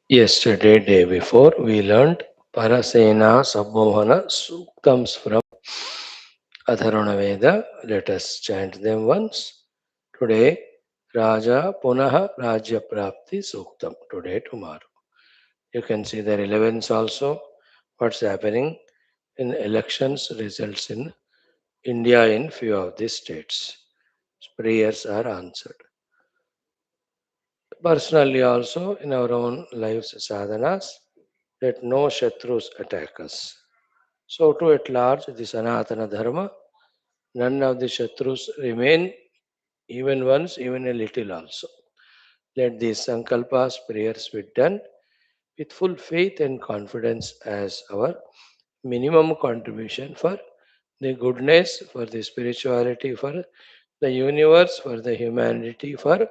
Yesterday, day before, we learned Parasena Sammohana Suktams from Atharvana Veda. Let us chant them once. Today, Raja Punaha Rajya Prapti Suktam. Today, tomorrow. You can see the relevance also. What's happening in elections results in India in few of these states. Prayers are answered. Personally also in our own lives sadhanas, let no shatrus attack us. So too at large the Sanatana Dharma, none of the shatrus remain even once, even a little also. Let these sankalpas, prayers be done with full faith and confidence as our minimum contribution for the goodness, for the spirituality, for the universe, for the humanity, for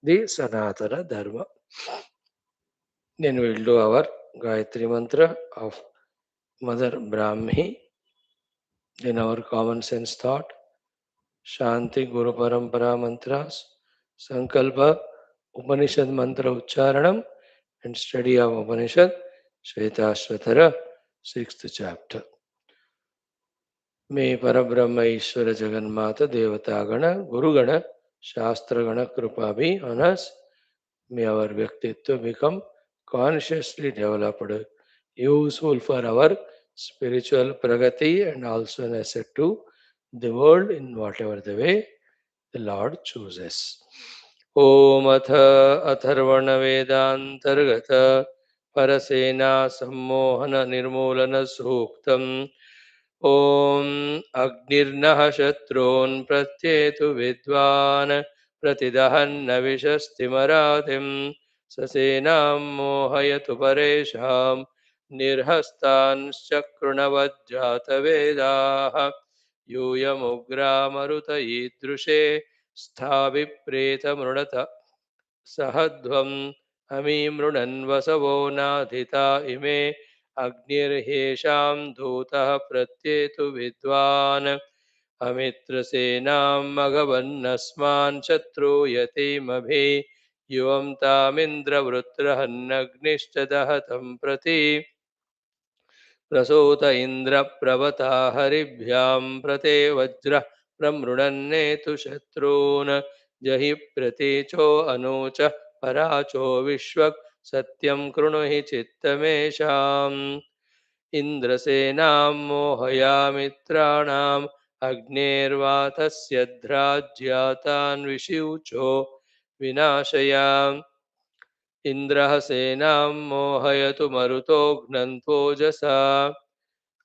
the Sanatana Dharma. Then we will do our Gayatri Mantra of Mother Brahmi. Then our common sense thought, Shanti Guru Parampara mantras, Sankalpa Upanishad mantra Ucharanam, and study of Upanishad, Shwethashwathara, 6th chapter. May Parabrahma Ishvara Jagannatha Devatagana Gurugana Shastragana Krupa be on us. May our Vyaktitva become consciously developed, useful for our spiritual pragati and also an asset to the world in whatever the way the Lord chooses. Om Atha Atharvana Vedantargata Parasena Sammohana Nirmulana Suktam Om Agnirnaha Shatrun Pratyetu Vidvan Pratidahanna Vishastimaratim Sasenam Mohayatu Paresham Nirhastan Chakrunavajjata Vedaha Yuyamugra Maruta Idrushe Sthavipreta Mrunata Sahadvam Amimrunan Vasavo Nadhita Ime Agnirhesham Dhutah Pratyetu Vidvan Amitrasenam Magavannasman Chatru Yatimabhi Yuvam Tamindra Vrutrahannagnishchadahatam Prati प्रसूत Indra प्रवता हरिभ्यां प्रते वज्र प्रमृणन्नेतु शत्रून् जहि प्रतीचो अनूच पराचो विश्वक् सत्यं कृणु हि चित्तमेषाम् इन्द्रसेनां मोहयामित्राणाम् अग्नेर्वातस्य ध्राज्यातान् विषिवचो विनाशयाम् इन्द्रः सेनां मोहयतु मरुतो घ्नन्त्वोजसा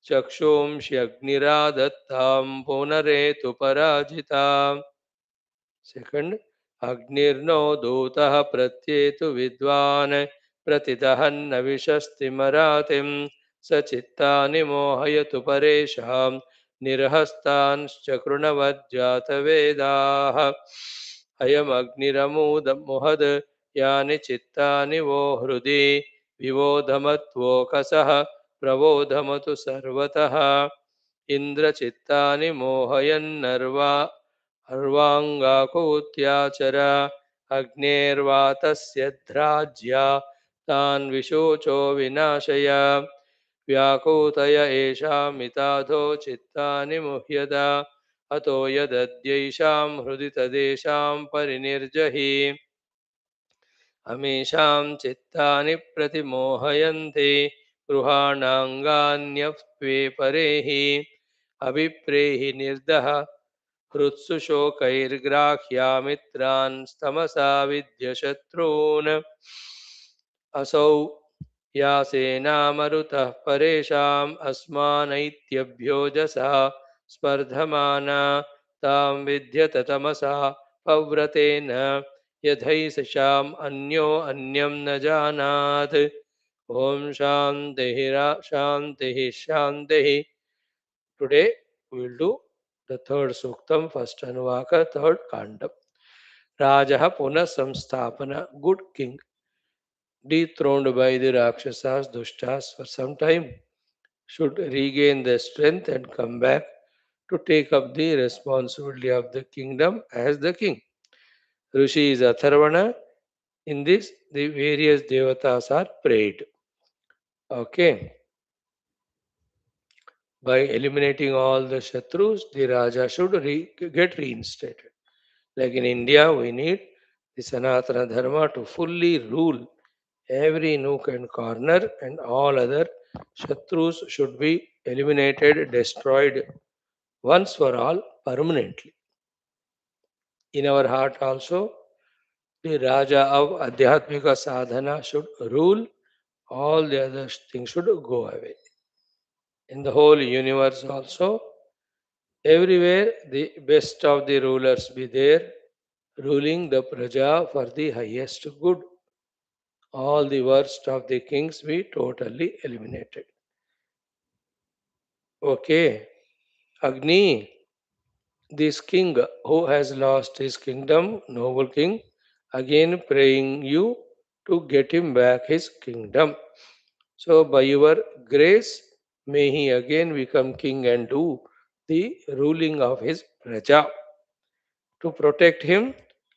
चक्षुंष्यग्निरादत्तां पुनरेतु पराजिताम् second अग्निर्नो दूतः प्रत्येतु विद्वान् प्रतिदहन्न विशस्तिमरातिं सचित्तानि मोहयतु परेषां निर्हस्तांश्च कृणवज्जातवेदाः अयमग्निरमूदमुहद् यानि चित्तानि वो हृदि विवोधमत्वोकसः प्रवोधमतु सर्वतः इन्द्रचित्तानि मोहयन्नर्वा अर्वाङ्गाकूत्याचर अग्नेर्वातस्य ध्राज्या तान् विशोचो विनाशय व्याकूतय एषामिताधो चित्तानि मुह्यता अतो यदद्यैषां हृदि तदेषां परिनिर्जहि अमीषां चित्तानि प्रतिमोहयन्ति गृहाणाङ्गान्यप्ये परेहि अभिप्रेहि निर्दः हृत्सु शोकैर्ग्राह्यामित्रान् स्तमसा विद्यशत्रून् असौ यासेनामरुतः परेषाम् अस्मानैत्यभ्योजसा स्पर्धमाना तां विद्यत तमसा पव्रतेन यथैषाम् अन्यो अन्यं न जानात् ॐ शान्तिः शान्तिः. Today we will do the third suktam, first anuvaka, third kandam. Rajaha Puna Samstapana, good king, dethroned by the Rakshasas, Dushtas for some time, should regain the strength and come back to take up the responsibility of the kingdom as the king. Rishi is Atharvana, In this, the various devatas are prayed. Okay. By eliminating all the Shatrus, the Raja should get reinstated. Like in India, we need the Sanatana Dharma to fully rule every nook and corner, and all other Shatrus should be eliminated, destroyed once for all, permanently. In our heart also, the Raja of Adhyatmika Sadhana should rule, all the other things should go away. In the whole universe also, everywhere the best of the rulers be there, ruling the praja for the highest good. All the worst of the kings be totally eliminated. Okay, Agni, this king who has lost his kingdom, noble king, again praying you to get him back his kingdom. So, by your grace, may he again become king and do the ruling of his praja. To protect him,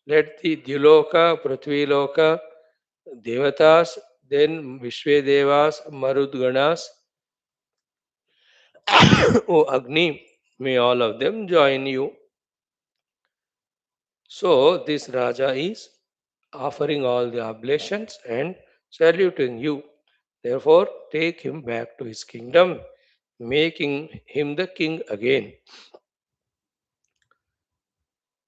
let the Dyuloka, Prithviloka, Devatas, then Vishvedevas, Marudganas, O Agni, may all of them join you. So, this Raja is offering all the oblations and saluting you. Therefore, take him back to his kingdom, making him the king again.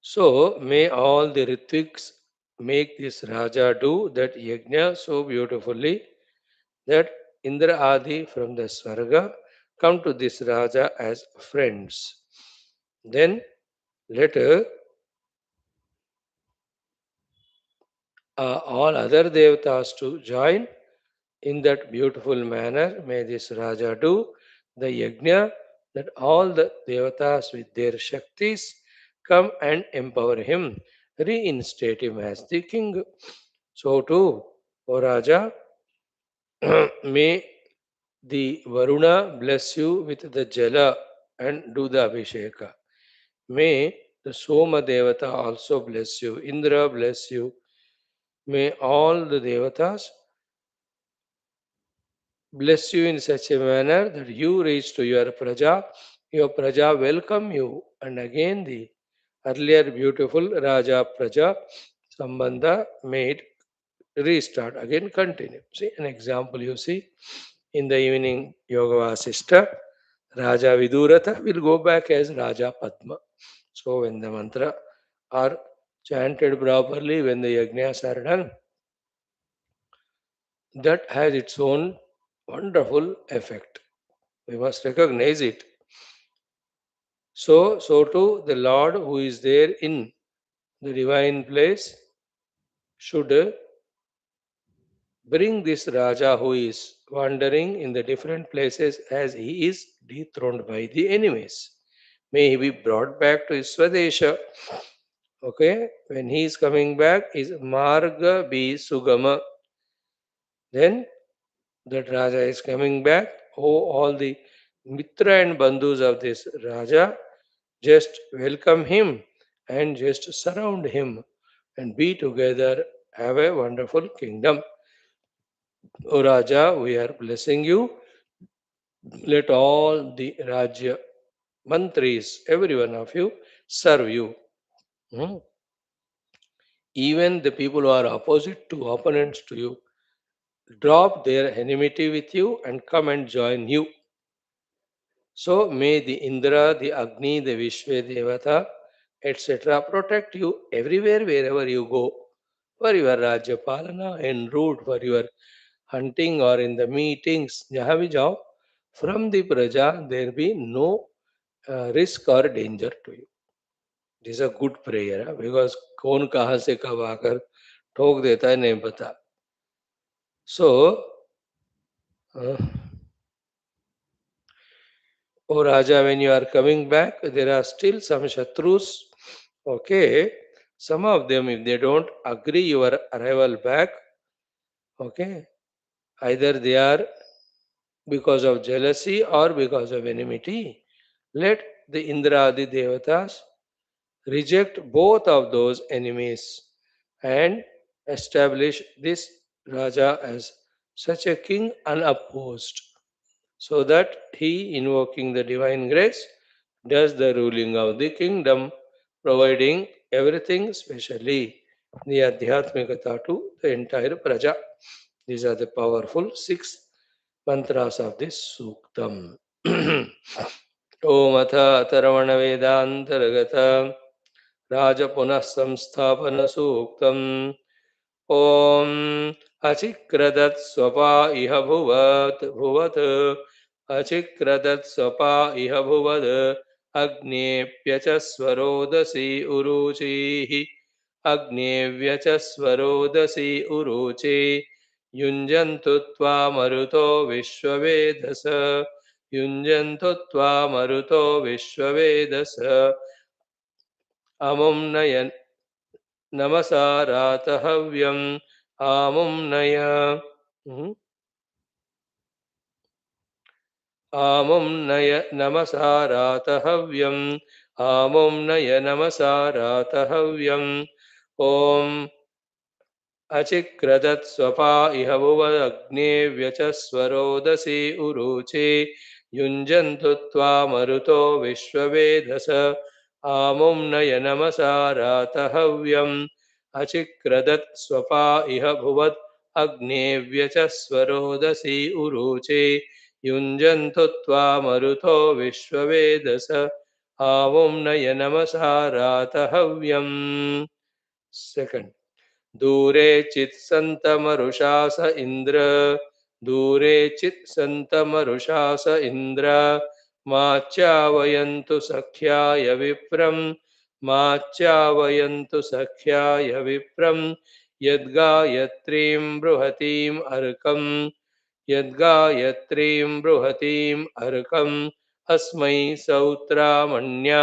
So, may all the Ritviks make this Raja do that yajna so beautifully that Indra Adi from the Swarga come to this Raja as friends. Then let all other devatas to join in that beautiful manner. May this Raja do the yajna that all the devatas with their shaktis come and empower him, reinstate him as the king. So too, O Raja, may the Varuna bless you with the Jala and do the Abhisheka. May the Soma Devata also bless you. Indra bless you. May all the Devatas bless you in such a manner that you reach to your Praja welcome you. And again the earlier beautiful Raja Praja Sambandha made restart, again continue. See an example you see in the evening Yoga Vasishta, Raja Viduratha will go back as Raja Padma. So when the mantra are chanted properly, when the yajnas are done, that has its own wonderful effect. We must recognize it. So too the Lord who is there in the divine place should bring this Raja who is wandering in the different places as he is dethroned by the enemies. May he be brought back to his Swadesha. Okay, when he is coming back, his Marga be Sugama. Then that Raja is coming back. Oh, all the Mitra and Bandhus of this Raja, just welcome him and just surround him and be together, have a wonderful kingdom. O Raja, we are blessing you. Let all the Rajya mantris, every one of you, serve you. Hmm? Even the people who are opposite to opponents to you, drop their enmity with you and come and join you. So may the Indra, the Agni, the Vishwa Devata, etc. protect you everywhere, wherever you go, for your Rajya Palana, en route, for your hunting or in the meetings, jahan bhi jao, from the Praja, there be no risk or danger to you. This is a good prayer, because कौन कहाँ से कब आकर ठोक देता है नहीं पता. So, oh Raja, when you are coming back, there are still some Shatrus. Okay, some of them, if they don't agree your arrival back, okay, either they are because of jealousy or because of enmity. Let the Indra, the Devatas, reject both of those enemies and establish this Raja as such a king unopposed, so that he, invoking the divine grace, does the ruling of the kingdom, providing everything specially the Adhyatmikata to the entire Praja. These are the powerful six mantras of this Suktam. Om Atha Atharvana Vedantaragatha Rajapunah Samsthapana Suktam. ॐ अचिक्रदत्स्वपा इह भुवत् अचिक्रदत्स्वपा इह भुवद् अग्नेऽप्यचस्वरोदसी उरूचीः अग्नेऽव्यचस्वरोदसी उरूचे युञ्जन्तु त्वा मरुतो विश्ववेदस युञ्जन्तु त्वा मरुतो विश्ववेदस अमुं नयन् नमसारातहव्यम् आमुं नय आमुं नय नमसारातहव्यम् आमुं नय नमसारातहव्यम् ॐ अचिक्रदत्स्वपा इह भुवदग्ने व्यचस्वरोदसी उरूचे युञ्जन्तु त्वा मरुतो विश्ववेदस आमुं नय नमसारातहव्यम् अचिक्रदत्स्वपा इह भुवद् अग्ने व्यचस्वरोदसी उरूचे युञ्जन्तु त्वा मरुतो विश्ववेदस आमुं नय नमसारातहव्यम् सेकंड दूरे चित्सन्तमरुषास इन्द्र दूरे चित्सन्तमरुषास इन्द्र माच्चावयन्तु सख्याय विप्रम् माच्चावयन्तु सख्याय विप्रम् यद्गायत्रीं बृहतीम् अर्कम् यद्गायत्रीं बृहतीम् अर्कम् अस्मै सौत्रामण्या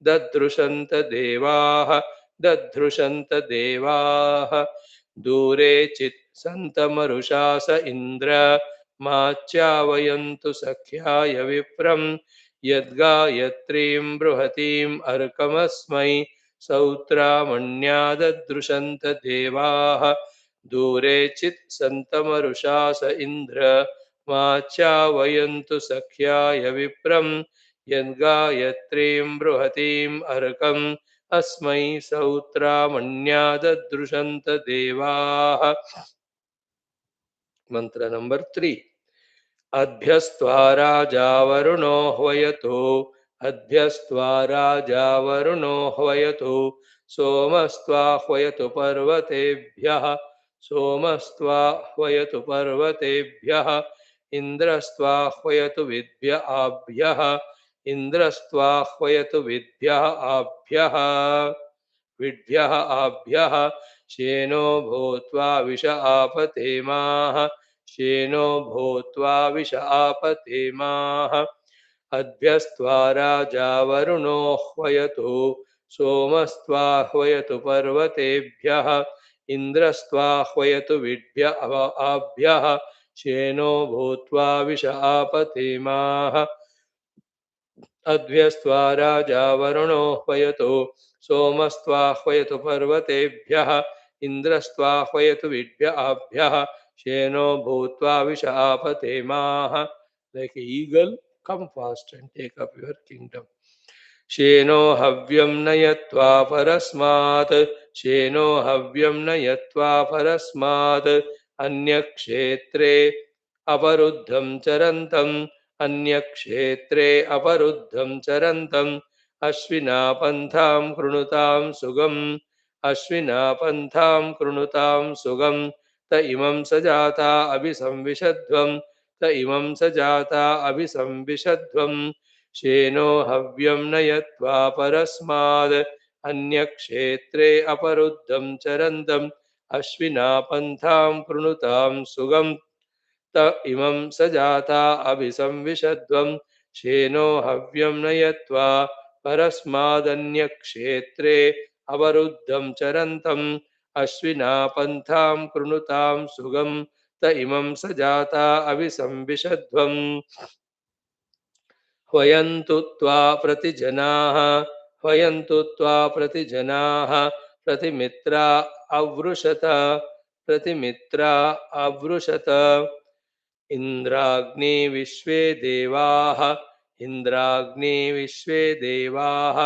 ददृशन्त देवाः दूरे चित्सन्तमरुषास इन्द्र माच्चावयन्तु सख्याय विप्रम् यद्गायत्रीं बृहतीम् अर्कमस्मै सौत्रामण्या ददृशन्त देवाः दूरे चित्सन्तमरुषास इन्द्र माच्चावयन्तु सख्याय विप्रम् यद्गायत्रीं बृहतीम् अर्कम् अस्मै सौत्रामण्या ददृशन्त देवाः मंत्र नंबर 3 अभ्यस्त्वा राजा वरुणो ह्वयतु अभ्यस्त्वा राजा वरुणो ह्वयतु सोमस्त्वा ह्वयतु पर्वतेभ्यः सोमस्त्वा ह्वयतु पर्वतेभ्यः इन्द्रस्त्वा ह्वयतु विद्भ्य आभ्यः इन्द्रस्त्वा ह्वयतु विद्भ्यः आभ्यः शेनो भूत्वा विष आपतेमाः शेनो भूत्वा विष आपतेमाः अभ्यस्त्वा राजा वरुणो ह्वयतु सोमस्त्वा ह्वयतु पर्वतेभ्यः इन्द्रस्त्वा ह्वयतु विद्भ्य आभ्यः शेनो भूत्वा विष आपतेमाः अभ्यस्त्वा राजा वरुणो ह्वयतु सोमस्त्वा ह्वयतु पर्वतेभ्यः इन्द्रस्त्वा ह्वयतु विद्भ्य आभ्यः शेनो भूत्वा विष आपतेमाः. Like an eagle, come fast and take up your kingdom. शेनो हव्यं नयत्वा परस्मात् शेनो हव्यं नयत्वा परस्मात् अन्यक्षेत्रे अपरुद्धं चरन्तम् अन्यक्षेत्रे अपरुद्धं चरन्तम् अश्विना पन्थां कृणुतां सुगम् अश्विना पन्थां कृणुतां सुगम् त इमं स जाता अभिसंविशध्वम् त इमं स जाता अभिसंविशध्वम् शेनो हव्यं नयत्वा परस्माद् अन्यक्षेत्रे अपरुद्धं चरन्तम् अश्विना पन्थां कृणुतां सुगम् त इमं स जाता अभिसंविशध्वम् शेनो हव्यं नयत्वा परस्मादन्यक्षेत्रे अवरुद्धं चरन्तम् अश्विना पन्थां कृणुतां सुगम् त इमं स जाता अभिसंविशध्वम् ह्वयन्तु त्वा प्रतिजनाः वयन्तु त्वा प्रतिजनाः प्रतिमित्रा अवृषत प्रतिमित्रा अवृषत इन्द्राग्ने विश्वे देवाः इन्द्राग्ने विश्वे देवाः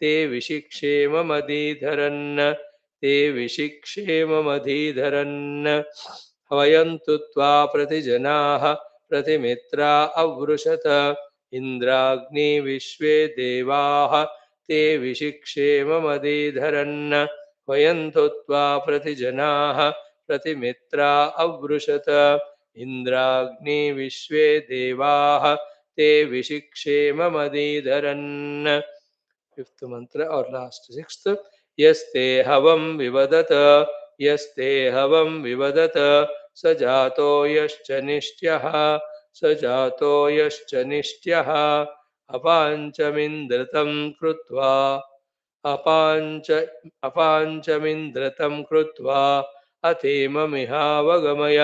ते विशिक्षेममधीधरन् ते विशिक्षेममधीधरन् वयन्तु त्वा प्रतिजनाः प्रतिमित्रा अवृषत इन्द्राग्ने विश्वे देवाः ते विशिक्षेममधीधरन् वयन्तु त्वा प्रतिजनाः प्रतिमित्रा अवृषत इन्द्राग्ने विश्वे देवाः ते विशिक्षेममधीधरन्. Fifth mantra or last sixth. यस्ते हवं विवदत यस्ते हवं विवदत स जातो यश्च निष्ट्यः स जातो यश्च निष्ट्यः अपाञ्चमिन्द्रतं कृत्वा अपाञ्च अपाञ्चमिन्द्रतं कृत्वा अथेममिहावगमय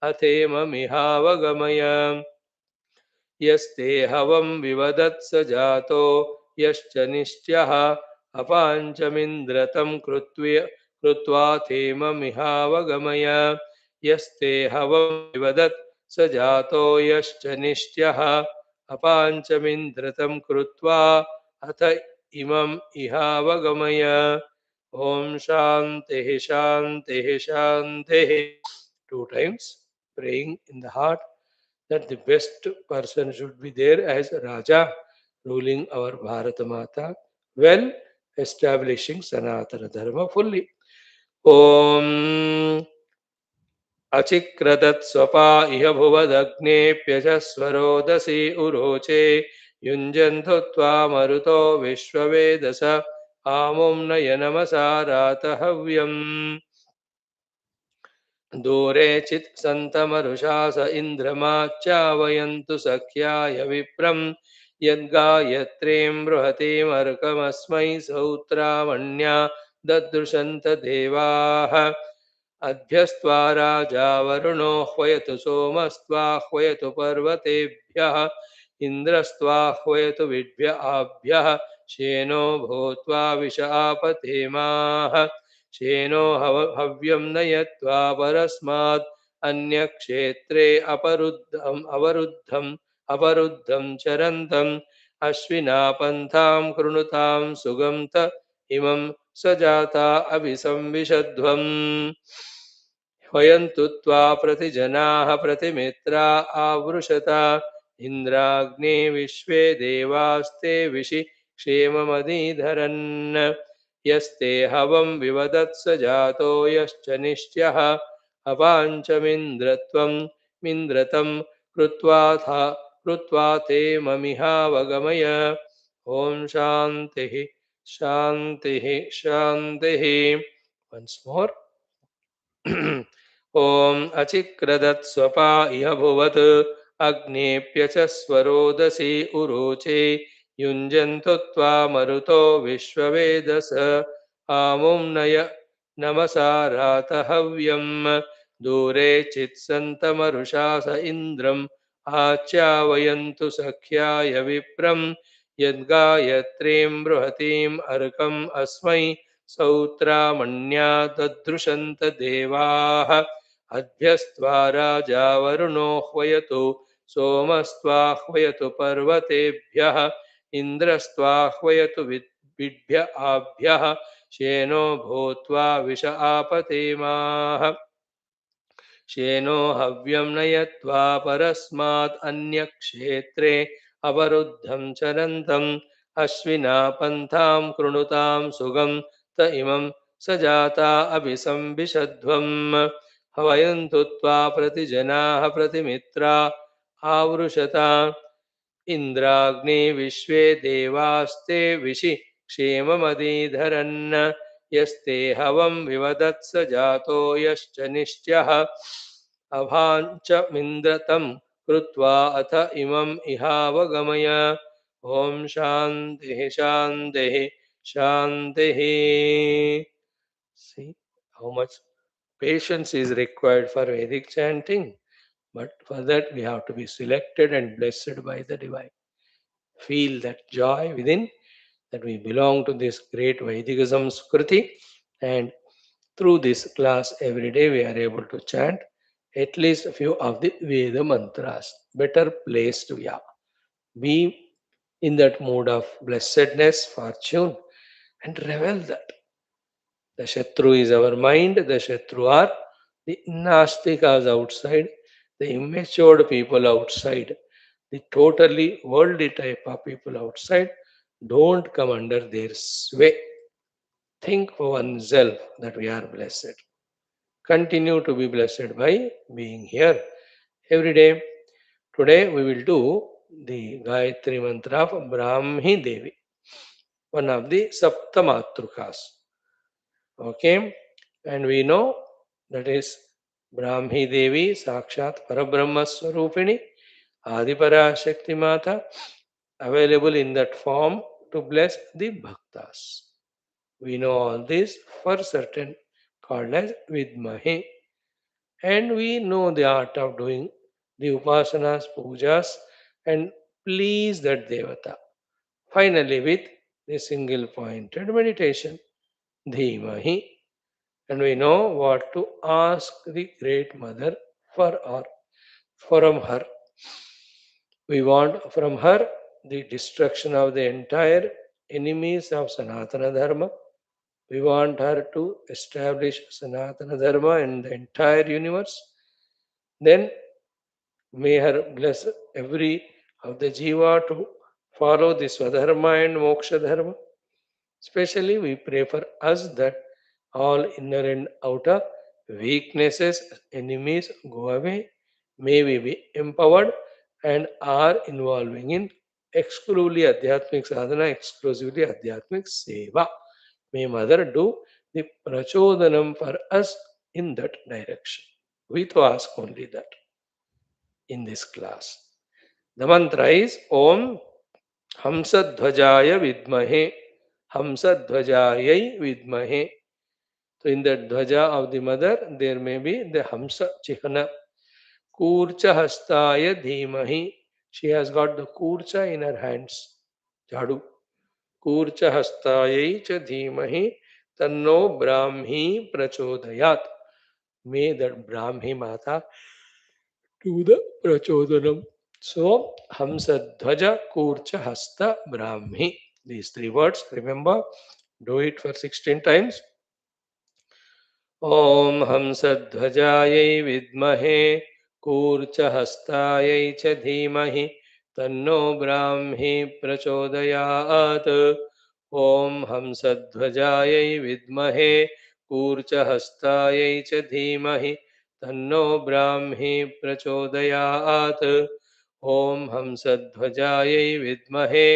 अथेममिहावगमय यस्ते हवं विवदत्स जातो यश्च निष्ट्यः अपाञ्चमिन्द्रतं कृत्वा थेममिहावगमय यस्ते हवं विवदत् स जातो यश्च निष्ट्यः अपाञ्चमिन्द्रतं कृत्वा अथ इमम् इहावगमय ॐ शान्तिः शान्तिः शान्तिः. Two times praying in the heart that the best person should be there as Raja ruling our Bharata Mata, well establishing Sanatana Dharma fully. Om Achikradat Swapa Iha Bhuvadagnepyajasvarodasi Uroche Yunjantutva Maruto Vishwavedasa Amom Nayanamasarathavyam दूरे चित् सन्तमरुषास इन्द्रमाच्चावयन्तु सख्याय विप्रं यद्गायत्रीं बृहतीमर्कमस्मै सौत्रामण्या ददृशन्त देवाः अभ्यस्त्वा राजा वरुणो ह्वयतु सोमस्त्वाह्वयतु पर्वतेभ्यः इन्द्रस्त्वाह्वयतु विद्भ्य आभ्यः शेनो भूत्वा wish आपतेमाः शेनो हव्यं नयत्वा परस्मात् अन्यक्षेत्रे अपरुद्धं चरन्तम् अश्विना पन्थां कृणुतां सुगन्त इमं स जाता अभिसंविशध्वम् ह्वयन्तु त्वा प्रतिजनाः प्रतिमित्रा आवृषता इन्द्राग्ने विश्वे देवास्ते विशि क्षेममधीधरन् यस्ते हवं विवदत्स जातो यश्च निष्ट्यः अपाञ्चमिन्द्रत्वं मिन्द्रतं कृत्वा ते ममिहावगमय ॐ शान्तिः शान्तिः शान्तिः. Once more. ॐ अचिक्रदत् स्वपा इह भुवत् अग्नेऽप्य च स्वरोदसी उरोचे युञ्जन्तु त्वा मरुतो विश्ववेदस आमुं नय नमसा रातहव्यम् दूरे चित्सन्तमरुषा स इन्द्रम् आच्यावयन्तु सख्याय विप्रम् यद्गायत्रीं बृहतीम् अर्कम् अस्मै सौत्रामण्या ददृशन्त देवाः अभ्यस्त्वा राजा वरुणो ह्वयतु सोमस्त्वाह्वयतु पर्वतेभ्यः इन्द्रस्त्वाह्वयतु विद्भ्य आभ्यः शेनो भूत्वा विश आपतेमाः शेनो हव्यं नयत्वा परस्मात् अन्यक्षेत्रे अवरुद्धं चरन्तम् अश्विना पन्थां कृणुतां सुगं त इमं स जाता अभिसंविशध्वम् हवयन्तु त्वा प्रतिजनाः प्रतिमित्रा आवृषता इन्द्राग्ने विश्वे देवास्ते विशि क्षेममधीधरन् यस्ते हवं विवदत्स जातो यश्च निष्ट्यः अभाञ्चमिन्द्रतं कृत्वा अथ इमम् इहावगमय ॐ शान्तिः शान्तिः शान्तिः. See how much patience is required for Vedic chanting, but for that we have to be selected and blessed by the divine. Feel that joy within, that we belong to this great Vedic Samskruti, and through this class every day we are able to chant at least a few of the Veda mantras. Better placed we are. Be in that mood of blessedness, fortune, and revel that. The Shatru is our mind, the Shatru are the Nastikas outside, the immature people outside, the totally worldly type of people outside. Don't come under their sway. Think for oneself that we are blessed. Continue to be blessed by being here every day. Today we will do the Gayatri mantra of Brahmi Devi, one of the Saptamatrukas. Okay, and we know that is Brahmi Devi Sakshat Parabrahma Swarupini Adipara Shakti Mata, available in that form to bless the bhaktas. We know all this for certain, called as Vidmahi, and we know the art of doing the upasanas, pujas, and please that devata. Finally, with the single pointed meditation, Dhimahi, and we know what to ask the Great Mother for or from her. We want from her the destruction of the entire enemies of Sanatana Dharma. We want her to establish Sanatana Dharma in the entire universe. Then may her bless every of the jiva to follow the Swadharma and Moksha Dharma. Especially we pray for us that all inner and outer weaknesses, enemies go away. May we be empowered and are involving in exclusively Adhyatmic sadhana, exclusively Adhyatmic seva. May Mother do the prachodhanam for us in that direction. We to ask only that in this class. The mantra is Om Hamsadhvajaya Vidmahe. Hamsadhvajayai Vidmahe. So in the dhwaja of the mother, there may be the Hamsa Chihana. Kurcha Hastaya Dhimahi. She has got the Kurcha in her hands. Jadu. Kurcha Hastayai Cha Dhimahi. Tanno Brahmi Prachodayat. May that Brahmi Mata do the Prachodhanam. So, Hamsa Dhwaja Kurcha Hasta Brahmi. These three words, remember, do it for 16 times. ॐ हंसध्वजायै विद्महे कूर्चहस्तायै च धीमहि तन्नो ब्राह्मी प्रचोदयात् ॐ हंसध्वजायै विद्महे कूर्चहस्तायै च धीमहि तन्नो ब्राह्मी प्रचोदयात् ॐ हंसध्वजायै विद्महे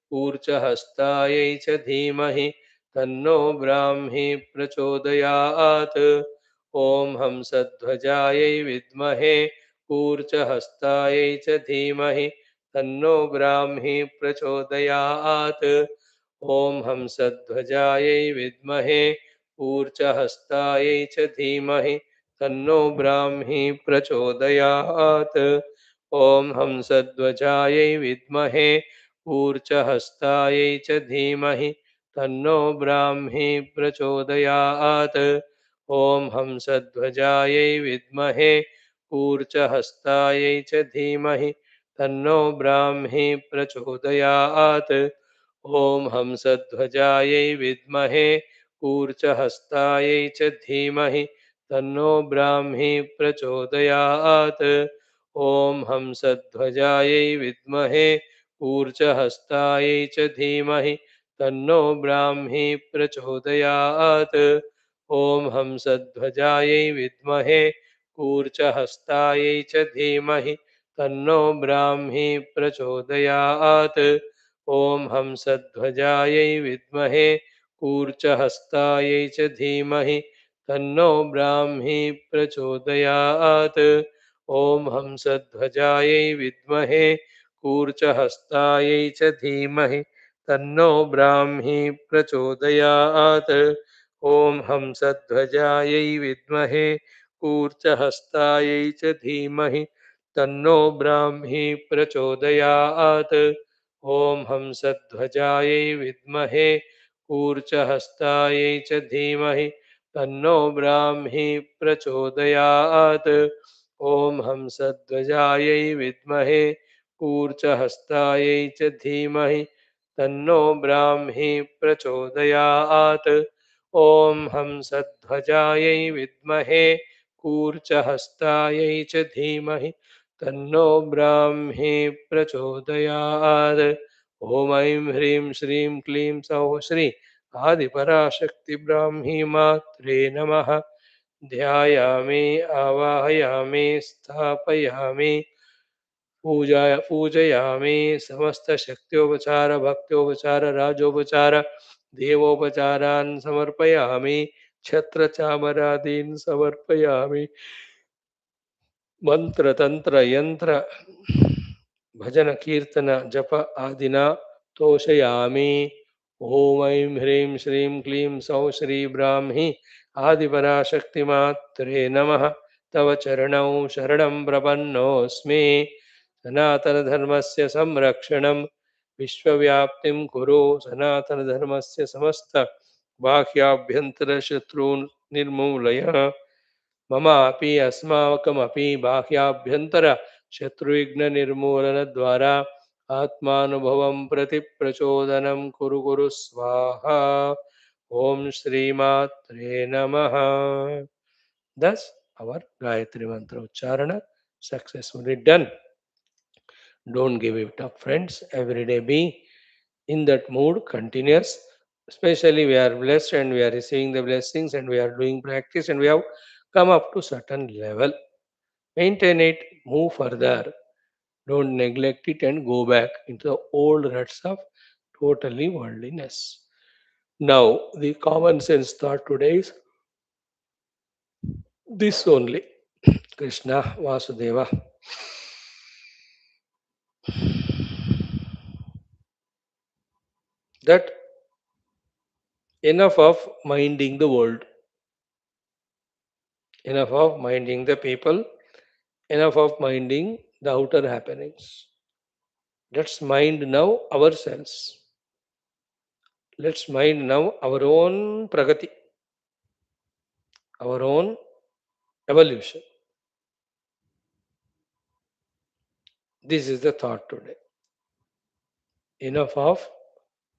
कूर्चहस्तायै च धीमहि तन्नो ब्राह्मी प्रचोदयात् ॐ हंसध्वजायै विद्महे कूर्चहस्तायै च धीमहि तन्नो ब्राह्मी प्रचोदयात् ॐ हंसध्वजायै विद्महे कूर्चहस्तायै च धीमहि तन्नो ब्राह्मी प्रचोदयात् ॐ हंसध्वजायै विद्महे कूर्चहस्तायै च धीमहि तन्नो ब्राह्मी प्रचोदयात् ॐ हंसध्वजायै विद्महे कूर्चहस्तायै च धीमहि तन्नो ब्राह्मी प्रचोदयात् ॐ हंसध्वजायै विद्महे कूर्चहस्तायै च धीमहि तन्नो ब्राह्मी प्रचोदयात् ॐ हंसध्वजायै विद्महे कूर्चहस्तायै च धीमहि तन्नो ब्राह्मी प्रचोदयात् ॐ हंसध्वजायै विद्महे कूर्चहस्तायै च धीमहि तन्नो ब्राह्मी प्रचोदयात् ॐ हंसध्वजायै विद्महे कूर्चहस्तायै च धीमहि तन्नो ब्राह्मी प्रचोदयात् ॐ हंसध्वजायै विद्महे कूर्चहस्तायै च धीमहि तन्नो ब्राह्मी प्रचोदयात् ॐ हंसध्वजायै विद्महे कूर्चहस्तायै च धीमहि तन्नो ब्राह्मी प्रचोदयात् ॐ हंसध्वजायै विद्महे कूर्चहस्तायै च धीमहि तन्नो ब्राह्मी प्रचोदयात्। ॐ हंसध्वजायै विद्महे कूर्चहस्तायै च धीमहि तन्नो ब्राह्मी प्रचोदयात्। ॐ हंसध्वजायै विद्महे कूर्चहस्तायै च धीमहि तन्नो ब्राह्मी प्रचोदयात्। ॐ ऐं ह्रीं श्रीं क्लीं सौः श्री आदिपराशक्ति ब्राह्मी मात्रे नमः। ध्यायामि आवाहयामि स्थापयामि पूजयामि समस्तशक्त्योपचार भक्त्योपचार राजोपचार देवोपचारान् समर्पयामि छत्रचामरादीन् समर्पयामि मंत्र तंत्र यंत्र भजन कीर्तन जप आदिना तोषयामि। ओम ऐं ह्रीं श्रीं क्लीं सौः श्री ब्राह्मी आदिपराशक्तिमात्रे नमः। तव चरणौ शरणं प्रपन्नोऽस्मि। सनातनधर्मस्य संरक्षणं विश्वव्याप्तिं कुरु। सनातनधर्मस्य समस्त बाह्याभ्यन्तरशत्रून् निर्मूलय। ममापि अस्माकमपि बाह्याभ्यन्तर शत्रुविघ्ननिर्मूलनद्वारा आत्मानुभवं प्रति प्रचोदनं कुरु कुरु स्वाहा। ओम श्रीमात्रे नमः। Thus, our Gayatri Mantra Ucharana successfully done. Don't give it up, friends. Every day be in that mood, continuous. Especially, we are blessed and we are receiving the blessings and we are doing practice and we have come up to certain level. Maintain it, move further. Don't neglect it and go back into the old ruts of totally worldliness. Now, the common sense thought today is this only. Krishna Vasudeva. That enough of minding the world, enough of minding the people, enough of minding the outer happenings. Let's mind now ourselves. Let's mind now our own pragati, our own evolution. This is the thought today. Enough of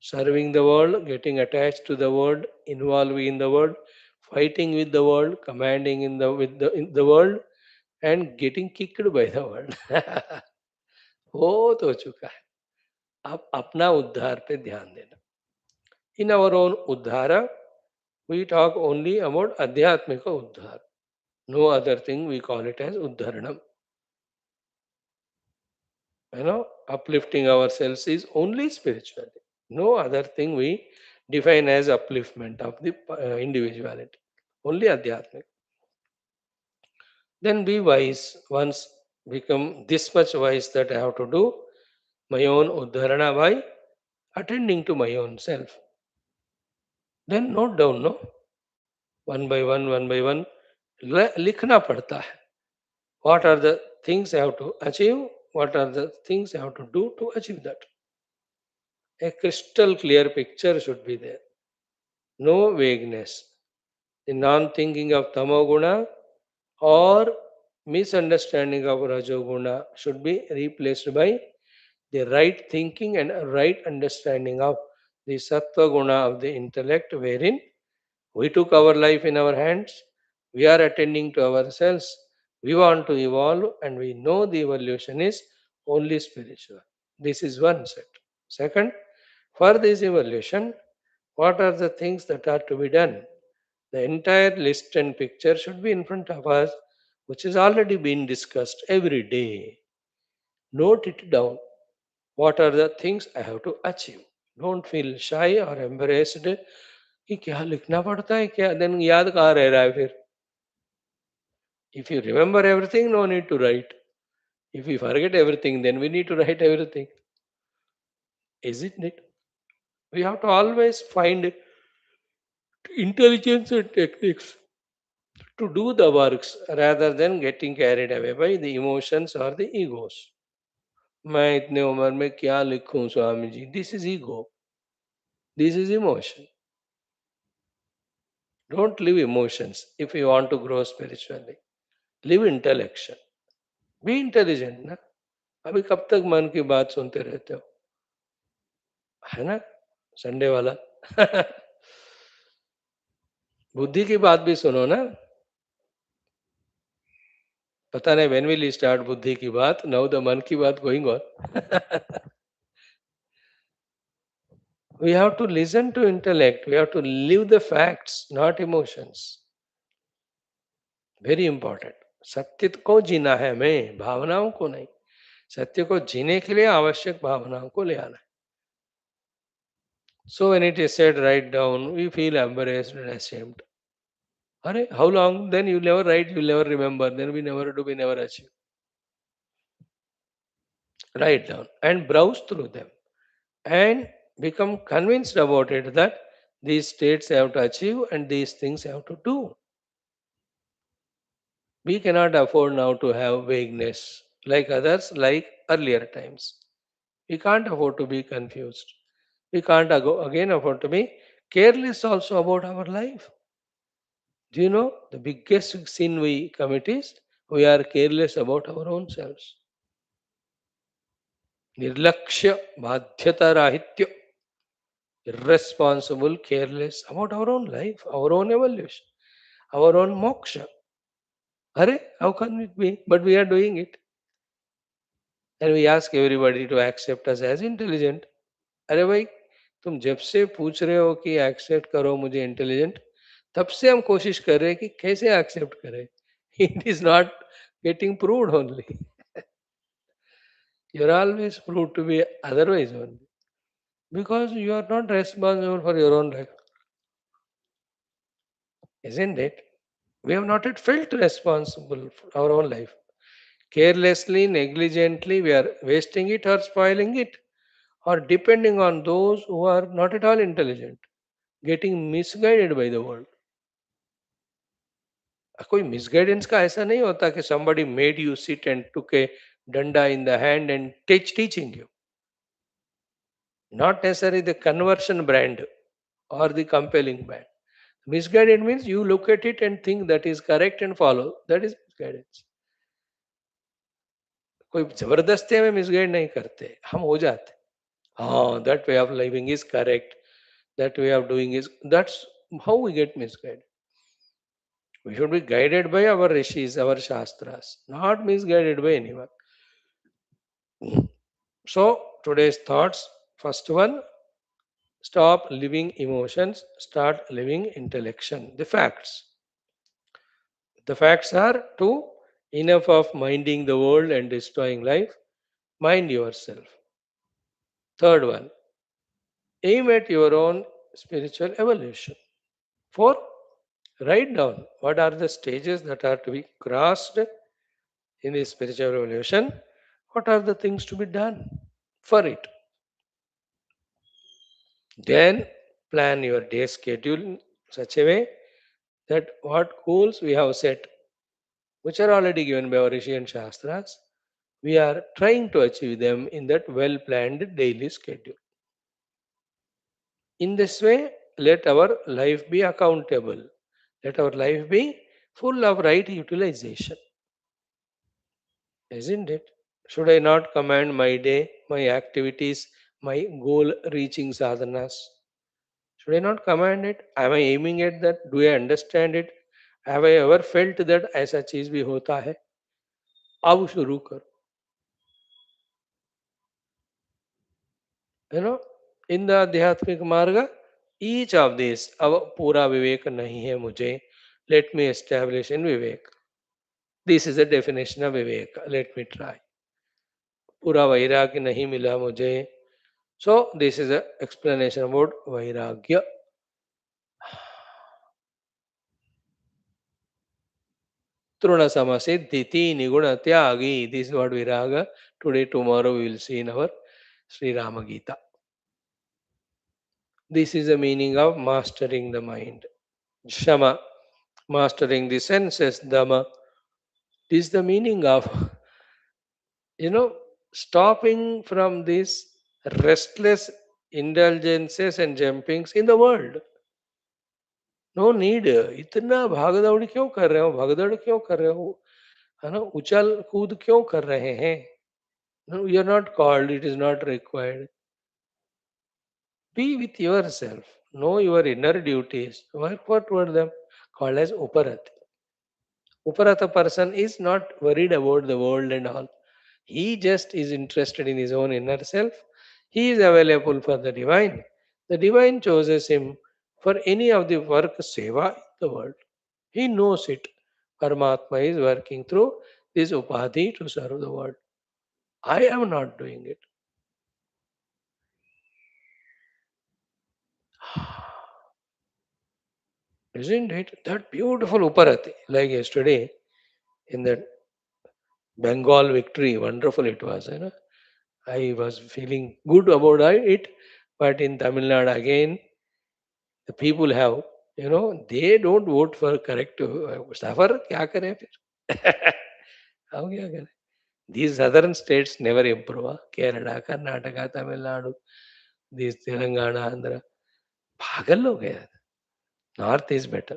serving the world, getting attached to the world, involving in the world, fighting with the world, commanding in the world, and getting kicked by the world. बहुत हो चुका है. अब अपना उद्धार पे ध्यान देना. In our own uddhara, we talk only about adhyatmika uddhara. No other thing we call it as uddharanam. Uplifting ourselves is only spirituality. No other thing we define as upliftment of the individuality. Only adhyatmik. Then be wise. Once become this much wise that I have to do my own uddharana by attending to my own self. Then note down, no? One by one, लिखना पड़ता है. What are the things I have to achieve? What are the things I have to do to achieve that? A crystal clear picture should be there. No vagueness. The non-thinking of tamoguna or misunderstanding of rajoguna should be replaced by the right thinking and a right understanding of the sattva guna of the intellect, wherein we took our life in our hands, we are attending to ourselves, we want to evolve, and we know the evolution is only spiritual. This is one set. Second, for this evolution, what are the things that are to be done? The entire list and picture should be in front of us, which has already been discussed every day. Note it down. What are the things I have to achieve? Don't feel shy or embarrassed कि क्या लिखना पड़ता है क्या, then याद कहाँ रह रहा है फिर. If you remember everything, no need to write. If we forget everything, then we need to write everything. Isn't it? We have to always find intelligence and techniques to do the works rather than getting carried away by the emotions or the egos. मैं इतने उम्र में क्या लिखूं Swami ji? This is ego, this is emotion. Don't live emotions if you want to grow spiritually. Live intellection. Be intelligent ना. अभी कब तक मन की बात सुनते रहते हो, है ना? संडे वाला. बुद्धि की बात भी सुनो ना. पता नहीं when will you start बुद्धि की बात. Now the मन की बात going on. We have to listen to intellect. We have to live the facts, not emotions. Very important. सत्य को जीना है हमें, भावनाओं को नहीं. सत्य को जीने के लिए आवश्यक भावनाओं को ले आना है. So when it is said write down, we feel embarrassed and ashamed. Arey, how long? Then you never write, you never remember. Then we never do, we never achieve. Write down and browse through them and become convinced about it that these states have to achieve and these things have to do. We cannot afford now to have vagueness like others, like earlier times. We can't afford to be confused. We can't again afford to be careless also about our life. Do you know the biggest sin we commit is we are careless about our own selves. Nirlakshya, badhyata rahitya, irresponsible, careless about our own life, our own evolution, our own moksha. Arey, how can it be? But we are doing it. And we ask everybody to accept us as intelligent. अरे भाई, तुम जब से पूछ रहे हो कि accept करो मुझे इंटेलिजेंट, तब से हम कोशिश कर रहे हैं कि कैसे एक्सेप्ट करें. It is not getting proved only. You are always prove to be otherwise only because you are not responsible for your own life. Isn't it? We have not yet felt responsible for our own life. Carelessly, negligently, we are wasting it or spoiling it, or depending on those who are not at all intelligent, getting misguided by the world. कोई misguidance का ऐसा नहीं होता कि somebody made you sit and took a danda in the hand and teaching you. Not necessarily the conversion brand or the compelling brand. Misguided means you look at it and think that is correct and follow. That is misguidance. कोई जबरदस्ती हमें misguide नहीं करते, हम हो जाते. हाँ, that way of living is correct, that way of doing is, that's how we get misguided. We should be guided by our rishis, our shastras, not misguided by anyone. So today's thoughts, first one, stop living emotions, start living intellection. The facts. The facts are two, enough of minding the world and destroying life, mind yourself. Third one, aim at your own spiritual evolution. Four, write down what are the stages that are to be crossed in the spiritual evolution, what are the things to be done for it. Then plan your day schedule in such a way that what goals we have set, which are already given by our Rishi and Shastras, we are trying to achieve them in that well planned daily schedule. In this way, let our life be accountable. Let our life be full of right utilization. Isn't it? Should I not command my day, my activities, my goal reaching sadhanas? Should I not command it? Am I aiming at that? Do I understand it? Have I ever felt that ऐसा चीज भी होता है? अब शुरू करो. You know, in the आध्यात्मिक मार्ग, each of these, अब पूरा विवेक नहीं है मुझे. Let me establish in vivek. This is the definition of vivek. Let me try. पूरा वैराग्य नहीं मिला मुझे. So this is an explanation about vairagya. Truna samasiddhiti niguna tyagi. This is what viraga. Today, tomorrow we will see in our Sri Rama Gita. This is the meaning of mastering the mind. Shama, mastering the senses. Dhamma, this is the meaning of, you know, stopping from these restless indulgences and jumpings in the world. No need इतना भागदौड़ क्यों कर रहे हो, भगदड़ क्यों कर रहे हो, है ना, उछल कूद क्यों कर रहे हैं. No, you are not called, it is not required. Be with yourself, know your inner duties, work for toward them, called as uparati. Uparata person is not worried about the world and all. He just is interested in his own inner self. He is available for the divine. The divine chooses him for any of the work seva in the world. He knows it. Paramatma is working through this upadhi to serve the world. I am not doing it. Isn't it? That beautiful uparati, like yesterday in that Bengal victory, wonderful it was. You know, I was feeling good about it, but in Tamil Nadu again, the people have, they don't vote for correct. Suffer, क्या करें फिर? हम क्या करें? These southern states never improve. Kerala, Karnataka, Tamil Nadu, these Telangana, Andhra. पागल हो गया. North is better.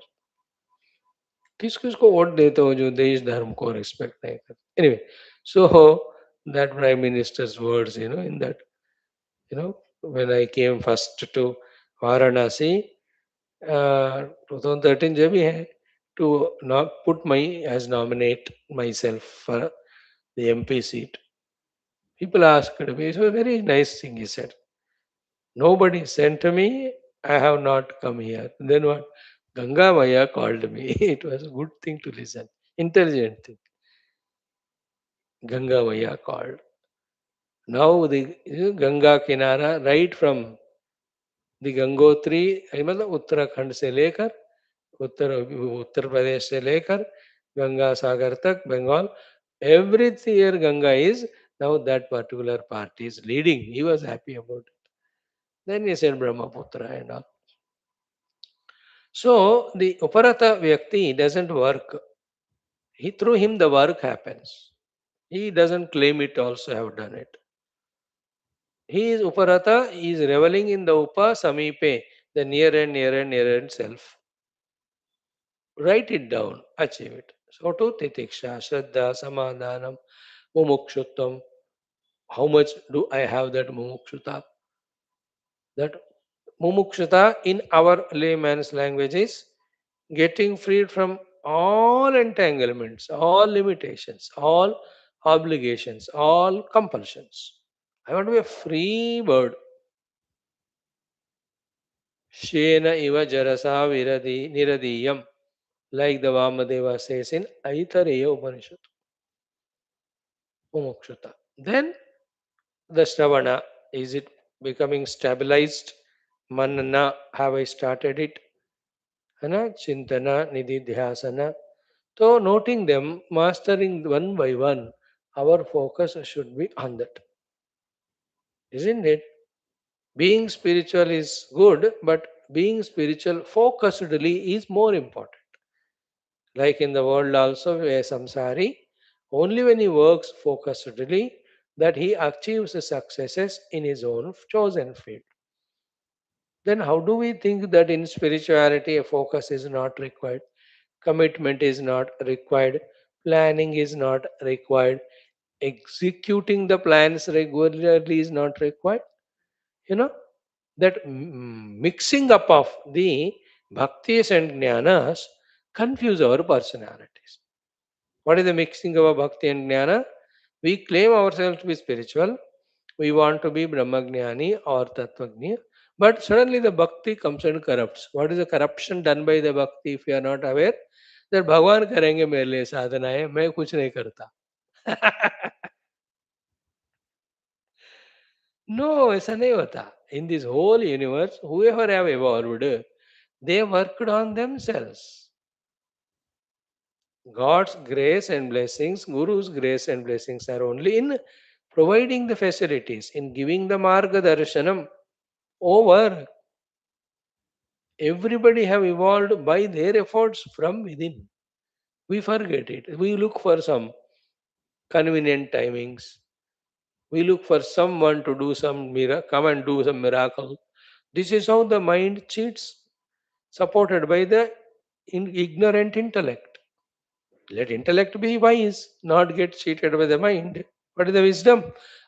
किस किसको वोट देते हो जो देश धर्म को रिस्पेक्ट नहीं करते. Anyway, so that prime minister's words, in that, when I came first to Varanasi, 2013 जब भी है, to not put my age nominate myself for the MP seat. People asked me, it's a very nice thing, he said. Nobody sent me, I have not come here. Then what? Ganga Maya called me. It was a good thing to listen. Intelligent thing. Ganga Maya called. Now the Ganga Kinara, right from the Gangotri, मतलब उत्तराखंड से लेकर उत्तर प्रदेश से लेकर गंगा सागर तक Bengal, every year Ganga is, now that particular party is leading. He was happy about it. Then he said Brahmaputra and all. So the Uparata Vyakti doesn't work. Through him the work happens. He doesn't claim it also have done it. He is Uparata, he is reveling in the Upa Samipe, the near and near and near and self. Write it down, achieve it. So to Titiksha, Shraddha, Samadhanam, Mumukshuttam. How much do I have that Mumukshuta? That Mumukshuta in our layman's language is getting freed from all entanglements, all limitations, all obligations, all compulsions. I want to be a free bird. Shena iva jarasa niradiyam. Like the Vamadeva says in Aitareya Upanishad. Mumukshuta. Then the Shravana, is it becoming stabilized? Manana, have I started it? Hana, Chintana, Nididhyasana. So, noting them, mastering one by one, our focus should be on that. Isn't it? Being spiritual is good, but being spiritual focusedly is more important. Like in the world also, a samsari, only when he works focusedly that he achieves the successes in his own chosen field. Then how do we think that in spirituality a focus is not required? Commitment is not required, planning is not required, executing the plans regularly is not required. You know, that mixing up of the bhaktis and jnanas confuse our personalities. What is the mixing of bhakti and jnana? We claim ourselves to be spiritual, we want to be Brahmagnani or Tattvagni, but suddenly the bhakti comes and corrupts. What is the corruption done by the bhakti if you are not aware? That भगवान करेंगे मेरे लिए साधनाएं, मैं कुछ नहीं करता. No, ऐसा नहीं होता. In this whole universe, whoever have evolved, they worked on themselves. God's grace and blessings, Guru's grace and blessings are only in providing the facilities, in giving the marga darshanam. Over. Everybody have evolved by their efforts from within. We forget it. We look for some convenient timings. We look for someone to do some miracle, come and do some miracle. This is how the mind cheats, supported by the ignorant intellect. Let intellect be wise, not get cheated by the mind. What is the wisdom?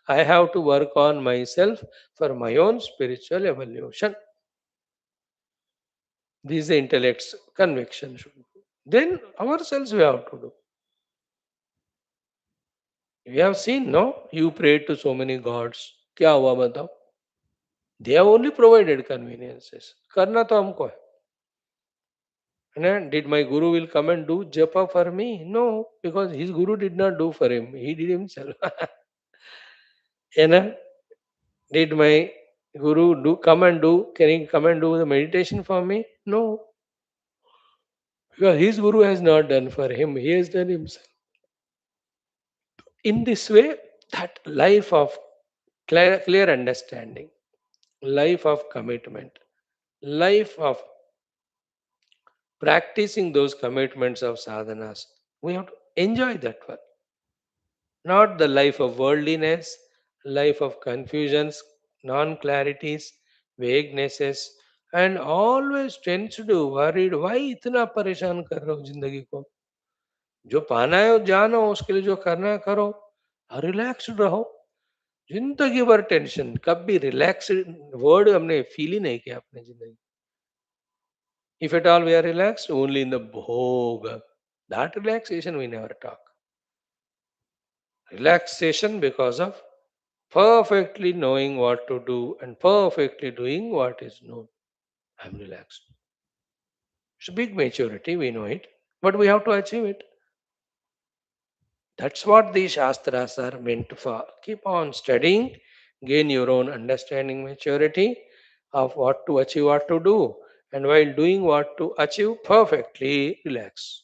I have to work on myself for my own spiritual evolution. This is the intellect's conviction. Should be. Then ourselves we have to do. We have seen, no? You prayed to so many gods. क्या हुआ बताओ? They have only provided conveniences. करना तो हमको है. And did my guru will come and do japa for me? No, because his guru did not do for him. He did himself. And did my guru do come and do? Can he come and do the meditation for me? No, because his guru has not done for him. He has done himself. In this way, that life of clear understanding, life of commitment, life of practicing those commitments of sadhanas, we have to enjoy that one. Not the life of worldliness, life of confusions, non clarities, vaguenesses, and always tensed, worried. Why इतना परेशान कर रहे हो जिंदगी को? जो पाना है वो जानो, उसके लिए जो करना है करो, रिलैक्स्ड रहो. जिंदगी भर टेंशन, कभी रिलैक्स्ड वर्ड हमने फील ही नहीं किया अपने जिंदगी. If at all we are relaxed, only in the bhoga. That relaxation we never talk. Relaxation because of perfectly knowing what to do and perfectly doing what is known. I'm relaxed. It's a big maturity, we know it, but we have to achieve it. That's what these Shastras are meant for. Keep on studying, gain your own understanding, maturity of what to achieve, what to do, and while doing what to achieve, perfectly relax.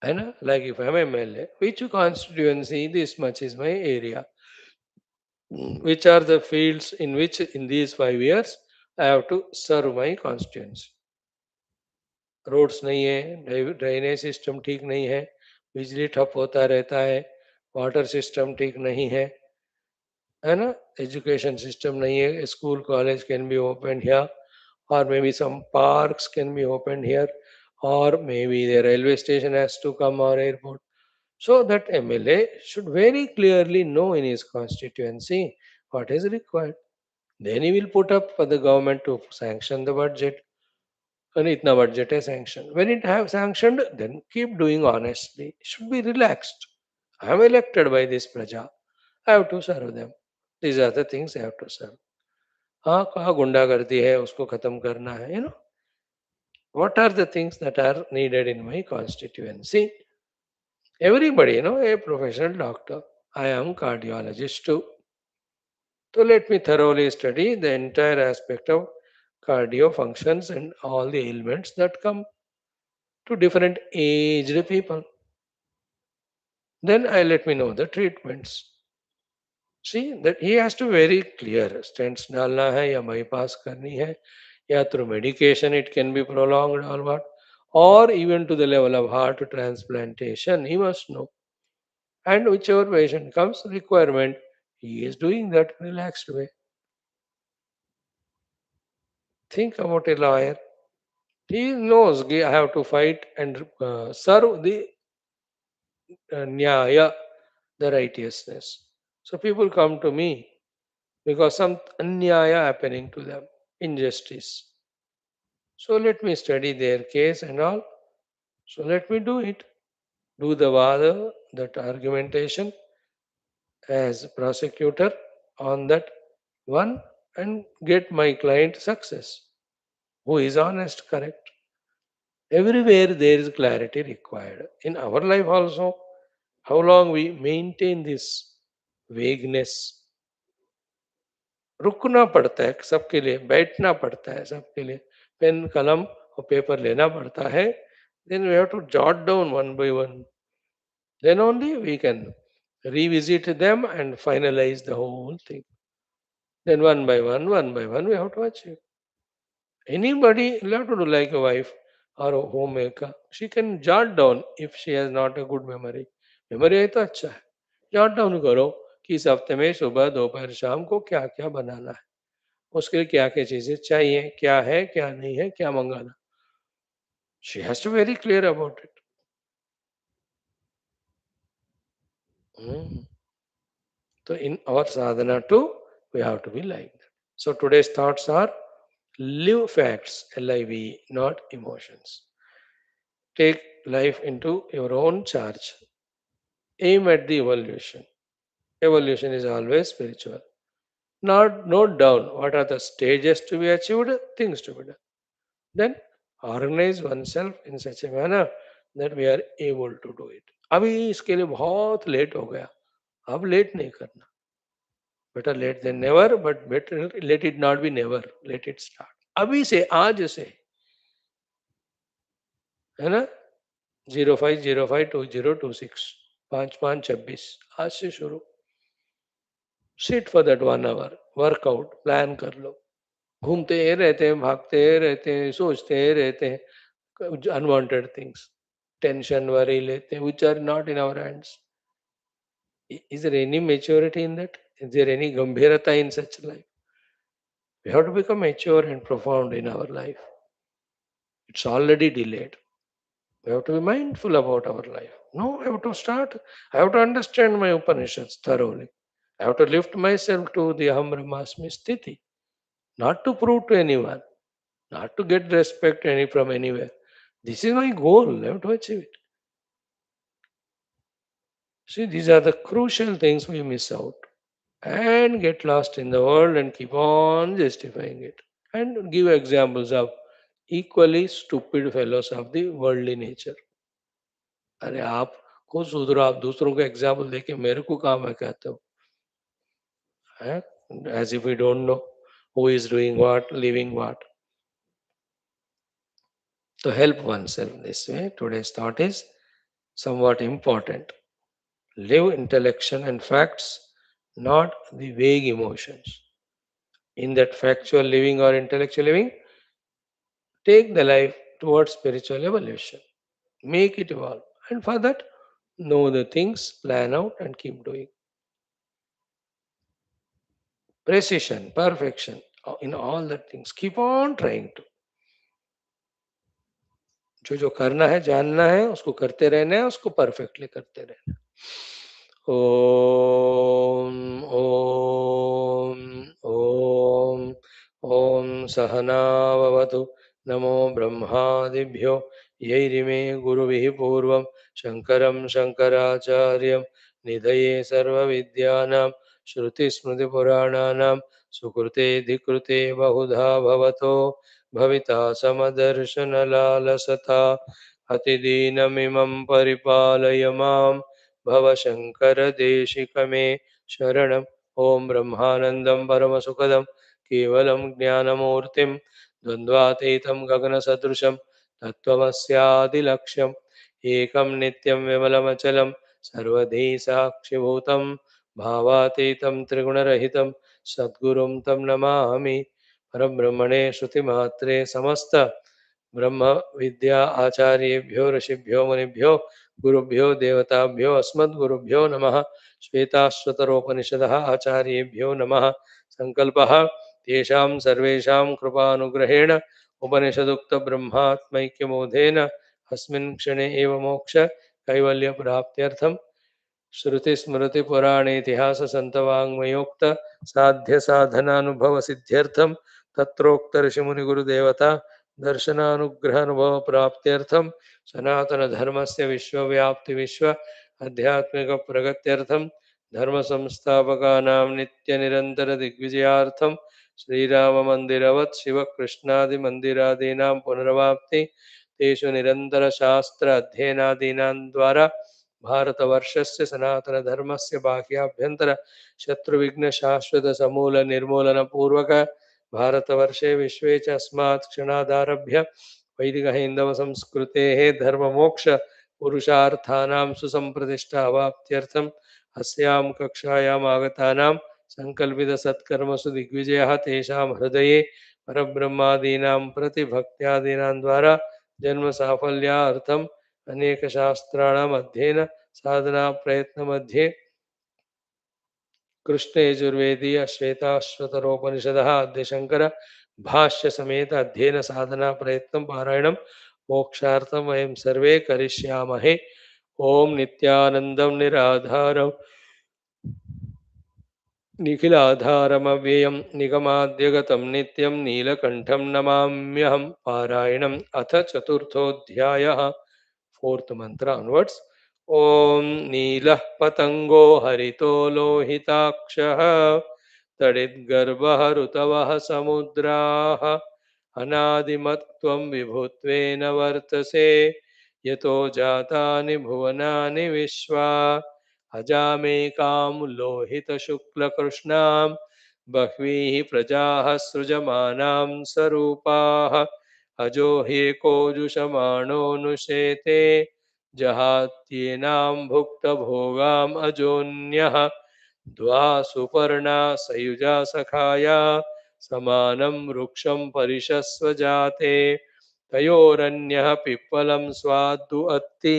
And like if I'm MLA, which constituency, this much is my area. Which are the fields in which in these 5 years I have to serve my constituency. Roads नहीं है, drainage system ठीक नहीं है, बिजली ठप होता रहता है, वाटर सिस्टम ठीक नहीं है ना, एजुकेशन सिस्टम नहीं है, school college can be open here, or maybe some parks can be opened here, or maybe the railway station has to come or airport. So that MLA should very clearly know in his constituency what is required. Then he will put up for the government to sanction the budget. And itna budget is sanctioned. When it have sanctioned, then keep doing honestly. Should be relaxed. I am elected by this praja. I have to serve them. These are the things I have to serve. हाँ कहाँ गुंडागर्दी है उसको खत्म करना है, what are the things that are needed in my constituency? Everybody, a professional doctor. I am cardiologist too. So let me thoroughly study the entire aspect of cardio functions and all the ailments that come to different aged people. Then I let me know the treatments. See that he has to very clear. Stents डालना है या bypass करनी है या through medication it can be prolonged or what, or even to the level of heart transplantation. He must know. And whichever patient comes requirement, he is doing that relaxed way. Think about a lawyer. He knows I have to fight and serve the nyaya, the righteousness. So people come to me because some anyaya happening to them, injustice. So let me study their case and all. So let me do it. Do the vada, that argumentation as prosecutor on that one and get my client success. Who is honest, correct? Everywhere there is clarity required. In our life also, how long we maintain this vagueness. रुकना पड़ता है सबके लिए, बैठना पड़ता है सबके लिए, पेन कलम और पेपर लेना पड़ता है. Then we have to jot down one by one. Then only we can revisit them and finalize the whole thing. Then one by one, we have to achieve. Anybody will have to do like a wife or a homemaker. She can jot down if she has not a good memory. Memory है तो अच्छा है. Jot down करो कि इस हफ्ते में सुबह दोपहर शाम को क्या क्या बनाना है, उसके लिए क्या क्या चीजें चाहिए, क्या है क्या नहीं है, क्या मंगाना. She has to very clear about it. So in our sadhana too, we have to be like that. So today's thoughts are live facts, LIV, not emotions. Take life into your own charge. Aim at the evolution. Evolution is always spiritual. Not note down what are the stages to be achieved, things to be done. Then organize oneself in such a manner that we are able to do it. अभी इसके लिए बहुत late हो गया. अब late नहीं करना. Better late than never, but better let it not be never, let it start. अभी से, आज से, है ना. 05052026, 5526, आज से शुरू. Sit for that 1 hour, workout plan कर लो. घूमते रहते हैं, भागते रहते हैं, सोचते रहते हैं अनवांटेड थिंग्स, टेंशन वरी लेते हैं, which are not in our hands. Is there any maturity in that? Is there any गंभीरता in such life? We have to become mature and profound in our life. It's already delayed. We have to be mindful about our life. No, I have to start. I have to understand my Upanishads thoroughly. I have to lift myself to the Aham Brahmasmi Sthiti. Not to prove to anyone, not to get respect from anywhere. This is my goal. I have to achieve it. See, these are the crucial things we miss out and get lost in the world and keep on justifying it. And give examples of equally stupid fellows of the worldly nature. अरे आप खुद सुधरो, आप दूसरों को example देके मेरे को काम है कहते हो, as if we don't know who is doing what, living what. To help oneself this way, today's thought is somewhat important. Live intellection and facts, not the vague emotions. In that factual living or intellectual living, take the life towards spiritual evolution. Make it evolve. And for that, know the things, plan out, and keep doing. Precision, perfection in all the things. Keep on trying to. जो करना है, जानना है, उसको करते रहना है, उसको परफेक्टली करते रहना. ओम ओम ओम ओम सहनाववतु. नमो ब्रह्मादिभ्यो यैरिमे गुरुभिः पूर्वं शङ्करं शङ्कराचार्यं निधये सर्वविद्यानां श्रुतिस्मृतिपुराणानां सुकृते धिकृते बहुधा भवतो भविता समदर्शनलालसता अतिदीनमिमं परिपालय मां भवशङ्करदेशिकमे शरणम्. ॐ ब्रह्मानन्दं परमसुखदं केवलं ज्ञानमूर्तिं द्वन्द्वातीतं गगनसदृशं तत्त्वमस्यादिलक्ष्यम् एकं नित्यं विमलमचलं सर्वधी साक्षिभूतं भावातीतं त्रिगुणरहितं सद्गुरुं तं नमामि. परब्रह्मणे श्रुतिमात्रे समस्त ब्रह्म विद्या आचार्येभ्यो ऋषिभ्यो मुनिभ्यो गुरुभ्यो देवताभ्यो अस्मद्गुरुभ्यो नमः. श्वेताश्वतरोपनिषदः आचार्येभ्यो नमः. संकल्पः तेषां सर्वेषां कृपानुग्रहेण उपनिषदुक्त ब्रह्मात्मैक्यमोधेन अस्मिन् क्षणे एव मोक्ष कैवल्य प्राप्त्यर्थं श्रुति स्मृति पुराणे इतिहास संतवाङ्मयोक्त साध्य साधनानुभव सिद्ध्यर्थम तत्रोक्त ऋषि मुनि गुरुदेवता दर्शनानुग्रह अनुभव प्राप्त्यर्थम सनातन धर्मस्य विश्वव्याप्ति विश्व आध्यात्मिक प्रगत्यर्थम धर्म संस्थापकानां नित्य निरंतर दिग्विजयार्थम श्रीराम मंदिरवत् शिव कृष्णादि मंदिरादीनां पुनर्वाप्ति तेषु निरंतर शास्त्र अध्ययनादीनां द्वारा भारतवर्षस्य सनातन धर्मस्य बाह्याभ्यंतर शत्रुविघ्न शाश्वत समूल निर्मूलन पूर्वक भारतवर्षे विश्वे च अस्मात् क्षणादारभ्य वैदिक हिंदव संस्कृतेः धर्ममोक्ष पुरुषार्थानां सुसंप्रतिष्ठा अवाप्त्यर्थम् अस्यां कक्षायाम् आगतानां संकल्पित सत्कर्मसु दिग्विजयः तेषां हृदये परब्रह्मादीनां प्रतिभक्त्यादीनां द्वारा जन्म साफल्यार्थम् अनेक शास्त्राणाम् अध्ययन साधना प्रयत्न मध्ये कृष्ण यजुर्वेदीय श्वेताश्वतर उपनिषदः अद्य शंकर भाष्य समेत अध्ययन साधना प्रयत्न पारायणम मोक्षार्थम वयं सर्वे करिष्यामहे। ओम नित्यानंदम निराधारम निखिलाधारमव्ययं निगमाद्यगतं नित्यं नीलकण्ठं नमाम्यहं। पारायणम् अथ चतुर्थोऽध्यायः। फोर्थ मंत्र onwards. ॐ नीलः पतङ्गो हरितो लोहिताक्षः तडिद्गर्भः ऋतवः समुद्राः अनादिमत्त्वं विभुत्वेन वर्तसे यतो जातानि भुवनानि विश्वा अजामेकां लोहितशुक्लकृष्णां बह्वीः प्रजाः सृजमानां स्वरूपाः अजो ह्येको जुषमाणोऽनुशेते जहात्येनां भुक्तभोगाम् अजोऽन्यः द्वा सुपर्णा सयुजा सखाया समानं वृक्षं परिषस्व जाते तयोरन्यः पिप्पलं स्वाद्दु अत्ति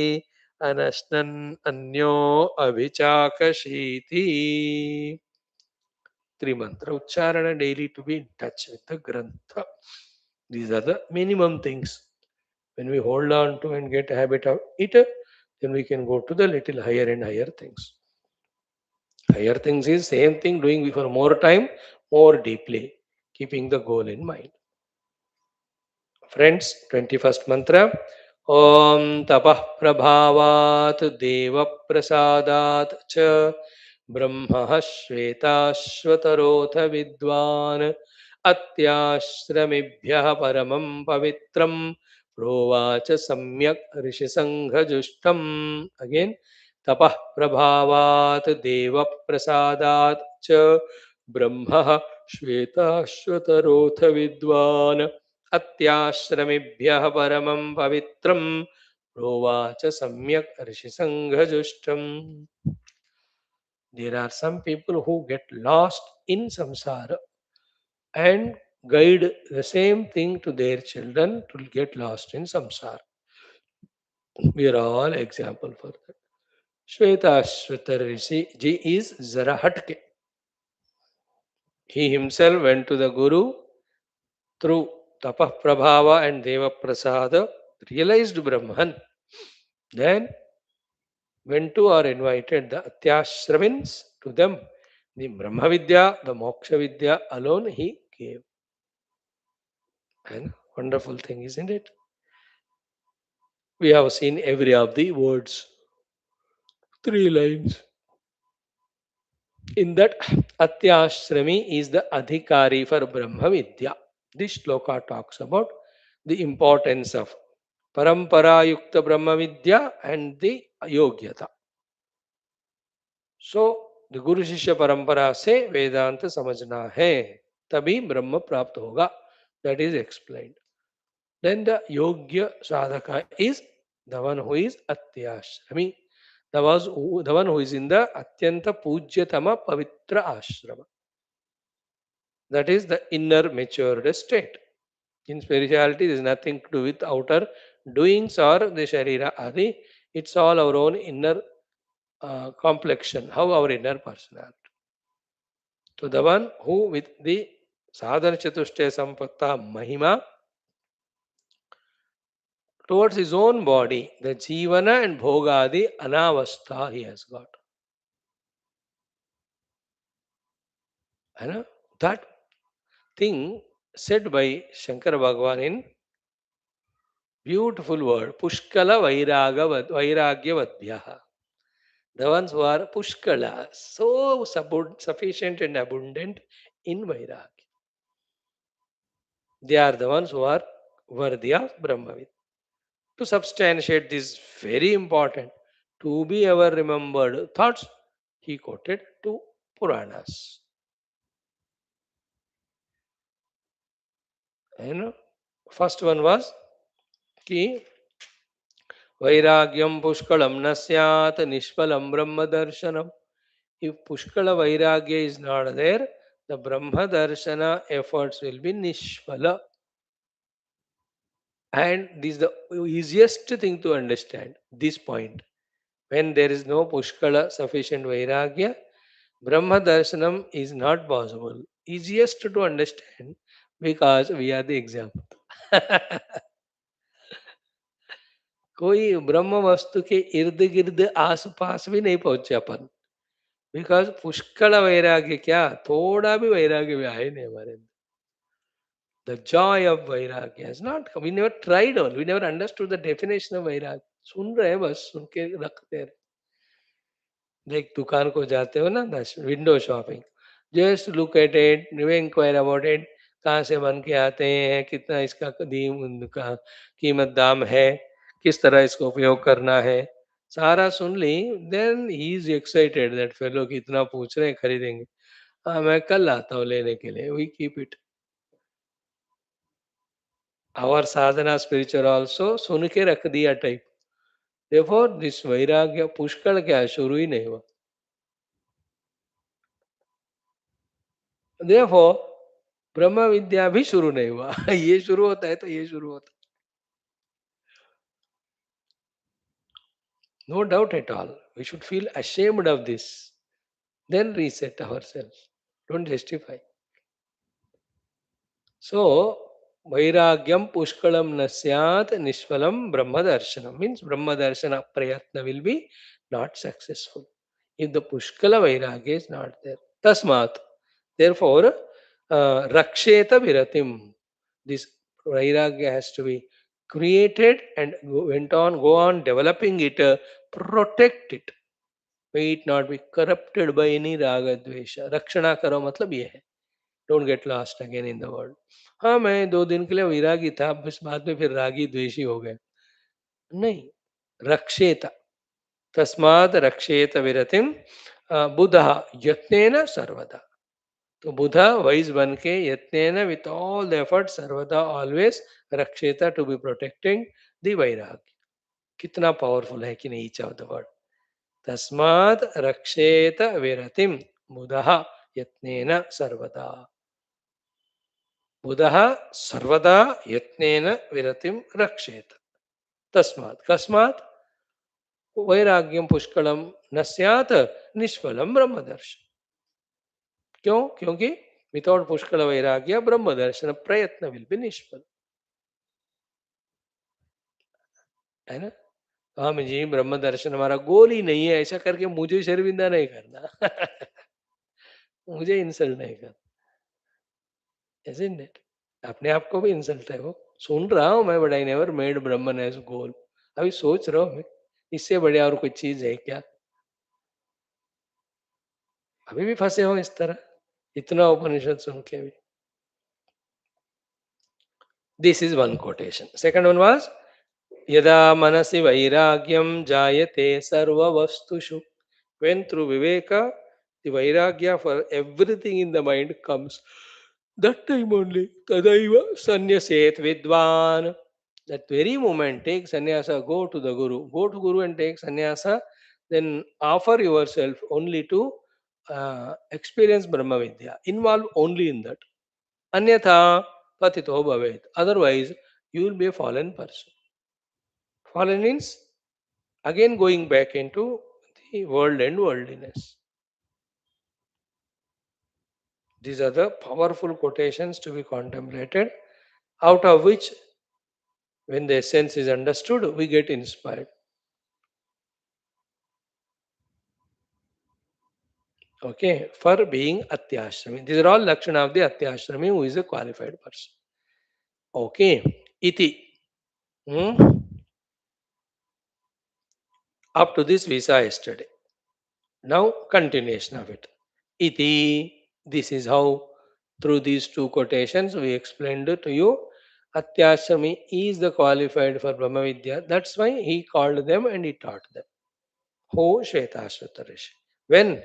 अनश्नन् अन्यो अभिचाकशीति. Three mantra ucharana daily to be in touch with the grantha. These are the minimum things. When we hold on to and get a habit of it, then we can go to the little higher and higher things. Higher things is same thing doing for more time, more deeply, keeping the goal in mind. Friends, 21st mantra. Om tapah prabhavat deva prasadat cha brahma shwetashwatarotha vidwan atyashramibhyah paramam pavitram provacha samyak rishisanghajushtam. Again, tapah prabhavat deva prasadat cha brahma shwetashwatarotha vidwan अत्याश्रमेभ्यः परमं पवित्रं प्रोवाच सम्यक ऋषिसंघजुष्टम. There are some people who get lost in samsara and guide the same thing to their children to get lost in samsara. We are all example for that. Shwethashwathara Rishi ji is Zara Hatke. He himself went to the Guru through Tapah Prabhava and Deva Prasada, realized Brahman. Then went to or invited the Atyashramins to them. The Brahma Vidya, the Moksha Vidya alone he gave. And wonderful thing, isn't it? We have seen every of the words, three lines. In that, Atyashrami is the Adhikari for Brahma Vidya. This shloka talks about the importance of Parampara Yukta Brahma Vidya and the Yogyata. So, the Guru Shishya Parampara से वेदांत समझना है तभी ब्रह्म प्राप्त होगा. That is explained. Then the Yogya Sadhaka is the one who is Atyashrami. The one who is in the Atyanta Pujyatama Pavitra Ashrama. That is the inner matured state. In spirituality, there is nothing to do with outer doings or the Sharira Adi. It's all our own inner complexion, how our inner personality. So the one who with the sadhana chatushtaya sampakta mahima towards his own body, the jivana and bhogadi anavastha he has got. And that thing said by Shankara Bhagavan in beautiful word, Pushkala Vairagya. The ones who are Pushkala, so sufficient and abundant in Vairagya. They are the ones who are worthy of Brahmavid. To substantiate this very important, to be ever remembered thoughts, he quoted two Puranas. First one was कि वैराग्यम पुष्कलम न स्यात् निष्फलम ब्रह्म दर्शनम. If Pushkala Vairagya is not there, the Brahma Darshana efforts will be Nishpala. And this is the easiest thing to understand, this point. When there is no Pushkala sufficient Vairagya, Brahma Darshanam is not possible. Easiest to understand because we are the example. कोई ब्रह्म वस्तु के इर्द गिर्द आस पास भी नहीं पहुंचे अपन, because पुष्कल वैराग्य क्या, थोड़ा भी वैराग्य भी आए नहीं हमारे अंदर. The joy of vairagya has not, we never tried on, we never understood the definition of vairagya. सुन रहे हैं बस, सुन के रखते हैं. लाइक दुकान को जाते हो ना, window shopping, just look at it, inquire about it, कहाँ से बन के आते हैं, कितना इसका का कीमत दाम है, किस तरह इसको उपयोग करना है, सारा सुन ली. Then he is excited that fellow कि इतना पूछ रहे हैं, खरीदेंगे. हाँ, मैं कल आता हूँ लेने के लिए. We keep it. Our sadhana spiritual also सुन के रख दिया टाइप. देखो दिस वैराग्य पुष्कल क्या, शुरू ही नहीं हुआ. देखो ब्रह्म विद्या भी शुरू नहीं हुआ. ये शुरू होता है तो ये शुरू होता है. No doubt at all, we should feel ashamed of this, then reset ourselves, don't justify. So vairagyam pushkalam na syat nishpalam brahma darshanam, means brahma darshana prayatna will be not successful if the pushkala vairagya is not there. Tasmat, therefore, raksheta viratim, this vairagya has to be created and go on developing it, protect it. May it not be corrupted by any raga dvesha. रक्षणा करो मतलब ये है. Don't get lost again in the world. हाँ, मैं 2 दिन के लिए विरागी था, बस बाद में फिर रागी द्वेषी हो गए. नहीं, रक्षेत, तस्माद रक्षेत विरतिम बुधा यत्नेन सर्वदा. तो बुधा वाइज बन के यत्नेन विथ ऑल द एफर्ट सर्वदा ऑलवेज रक्षेता, to be protecting the vairagya. कितना पावरफुल है कि नहीं ईच ऑफ द वर्ड. तस्मात् रक्षेत विरतिम बुधः यत्नेन सर्वदा. बुधः सर्वदा यत्नेन विरतिम रक्षेत. तस्मात्, कस्मात्, वैराग्यम पुष्कलम न स्यात् निष्फलम ब्रह्मदर्शन. क्यों? क्योंकि विदाउट पुष्कल वैराग्य ब्रह्म दर्शन प्रयत्न विल बी निष्फल. है ना. हम जी ब्रह्म दर्शन हमारा गोल ही नहीं है, ऐसा करके मुझे शर्मिंदा नहीं करना. मुझे इंसल्ट नहीं करना. Isn't it? अपने आप को भी इंसल्ट है वो. सुन रहा हूं मैं, but I never made Brahman as goal. अभी सोच रहा हूं मैं, इससे बढ़िया और कोई चीज है क्या. अभी भी फंसे हो इस तरह, इतना उपनिषद सुन के भी. This is one quotation. Second one was, यदा मनसि वैराग्यम जायते सर्ववस्तुषु. When through viveka the vairagya for everything in the mind comes, that time only tadaiva sanyaset vidwan. That very moment, take sannyasa, go to the guru, go to guru and take sannyasa, then offer yourself only to experience brahma vidya. Involve only in that. Anyatha patito bhavet. Otherwise, you will be a fallen person. Fallen means again going back into the world and worldliness. These are the powerful quotations to be contemplated, out of which, when the essence is understood, we get inspired. Okay, for being Atyashrami. These are all Lakshana of the Atyashrami, who is a qualified person. Okay, iti. Up to this we saw yesterday. Now, continuation of it. Iti, this is how, through these two quotations, we explained to you, Atyashrami is the qualified for Brahma Vidya. That's why he called them and he taught them. Ho Shwethashwathara. When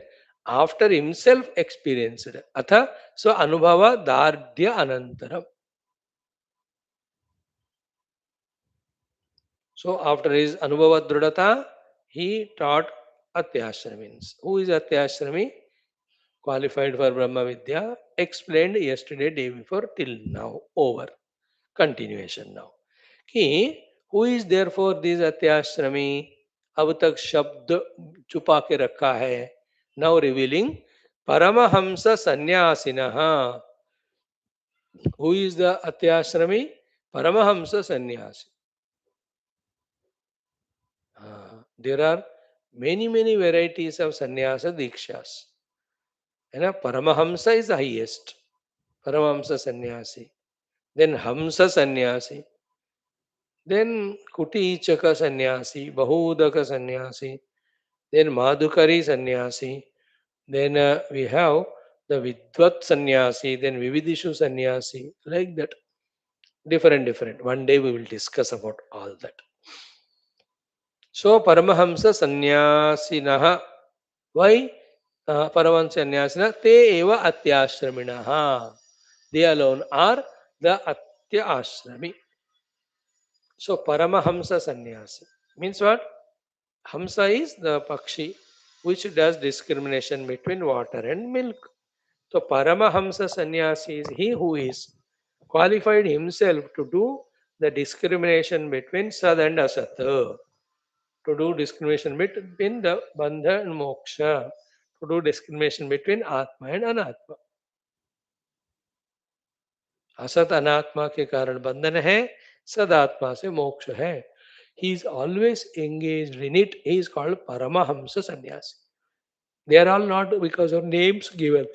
after himself experienced, atha so anubhava dardya anantaram. So after his anubhava drudata, he taught Atyashramins. Who is Atyashrami? Qualified for Brahma Vidya, explained yesterday, day before, till now, over. Continuation now. कि who is therefore this Atyashrami? अब तक शब्द छुपा के रखा है. Now revealing Paramahamsa Sannyasinah. Who is the Atyashrami? Paramahamsa Sannyasi. There are many varieties of sannyasa dikshas. And Paramahamsa is the highest. Paramahamsa sannyasi. Then Hamsa sannyasi. Then Kutichaka sannyasi. Bahudaka sannyasi. Then Madhukari sannyasi. Then we have the Vidvat sannyasi. Then Vividishu sannyasi. Like that. Different. One day we will discuss about all that. So Paramahamsa sannyasinaha. Why Paramahamsa sannyasina? Te eva atyashraminaha. They alone are the atya ashrami. So Paramahamsa sannyasi means what? Hamsa is the pakshi which does discrimination between water and milk. So Paramahamsa sannyasi is he who is qualified himself to do the discrimination between Sad and Asat, to do discrimination between the Bandha and Moksha, to do discrimination between Atma and Anatma. असत अनात्मा के कारण बंधन है, सदात्मा से मोक्ष है. He is always engaged in it. He is called Paramahamsa Sannyasi. They are all not because of names given.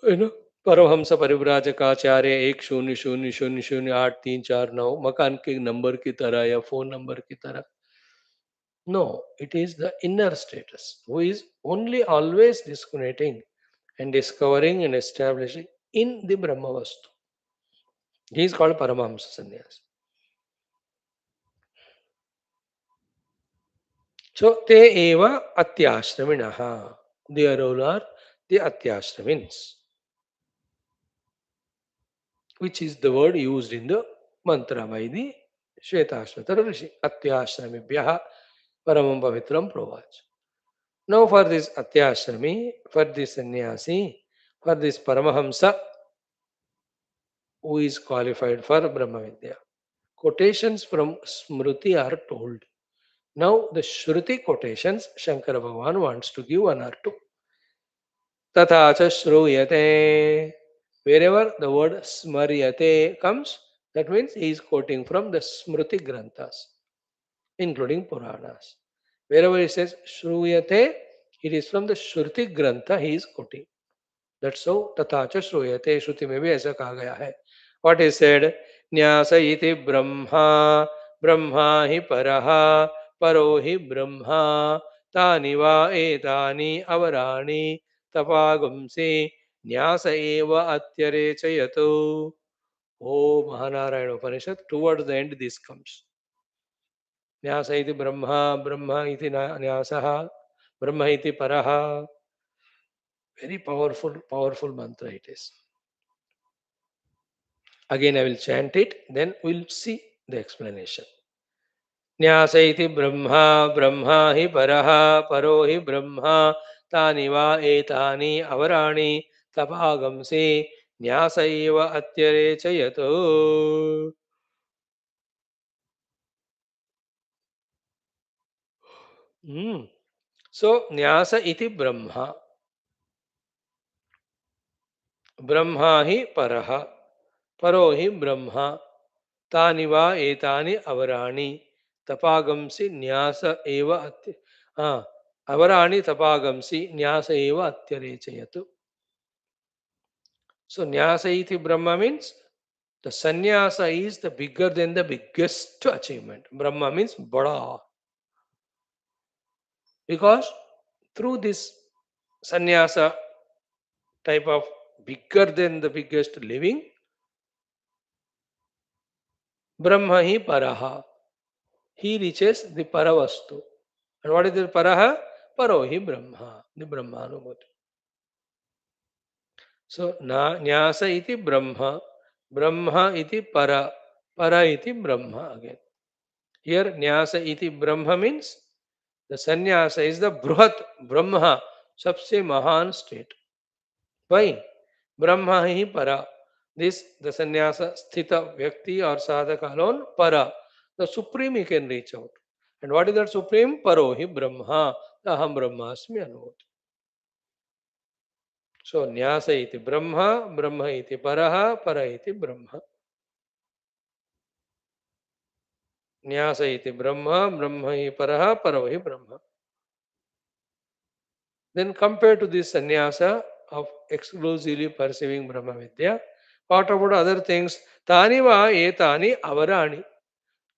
You know, Paramhans परिव्राजकाचार्य 10000839 मकान के नंबर की तरह या फोन नंबर की तरह. No, it is the inner status who is only always discriminating and discovering and establishing in the Brahmavastu. He is called Paramahamsa Sannyasi. So te eva atyashraminaha. They are all are the atyashramins, which is the word used in the mantra by the Shwethashwathara Rishi. Atyashramibhyaha paramam pavitram provach. Now for this atyashrami, for this sannyasi, for this paramahamsa who is qualified for Brahma Vidya, quotations from Smruti are told. Now the Shruti quotations Shankara Bhagavan wants to give one or two. Tatha cha shruyate. Wherever the word smaryate comes, that means he is quoting from the Smruti Granthas, including Puranas. Wherever he says shruyate, it is from the Shruti Grantha he is quoting. That's how Tatha cha shruyate. Shruti में भी ऐसा कहा गया है. What is said? न्यास इति ब्रह्मा ब्रह्मा हि परः परो हि ब्रह्मा तानि वा एतानि अवराणि तपागुंसि न्यास एव अत्यरेचयतु. Oh Mahanarayana Upanishad, towards the end this comes. न्यास इति ब्रह्मा ब्रह्मा इति न्यासः ब्रह्म इति परः. Very powerful mantra it is. Again I will chant it, then we will see the explanation. न्यास इति ब्रह्मा ब्रह्मा हि परः परो हि ब्रह्मा तानि वा एतानि अवराणि तपागंसि न्यास एव अत्यरेचयतु. So न्यास इति ब्रह्मा ब्रह्मा हि परः परो हि ब्रह्मा तानि वा एतानि अवराणि तपागंसि न्यास एव अवराणि तपागंसि न्यास एव अत्यरेचयतु. So nyasa iti Brahma means the sannyasa is the bigger than the biggest achievement. Brahma means bada. Because through this sannyasa type of bigger than the biggest living, Brahma hi paraha. He reaches the paravastu. And what is the paraha? Paro hi Brahma, the Brahmanubhuti. So nyasa iti Brahma, Brahma iti para, para iti Brahma again. Here nyasa iti Brahma means the sannyasa is the bruhat Brahma, सबसे महान state. Why? Brahma hi para. This the sannyasa sthita vyakti or sadhaka alone para. The supreme he can reach out. And what is that supreme? Paro hi Brahma. The aham Brahmasmi anubhuti. So Nyasa iti Brahma, Brahma iti Paraha, Para iti Brahma. Nyasa iti Brahma, Brahma iti Paraha, Para iti Brahma. Then compared to this sannyasa of exclusively perceiving Brahma Vidya, what about other things? Tani va etani avarani.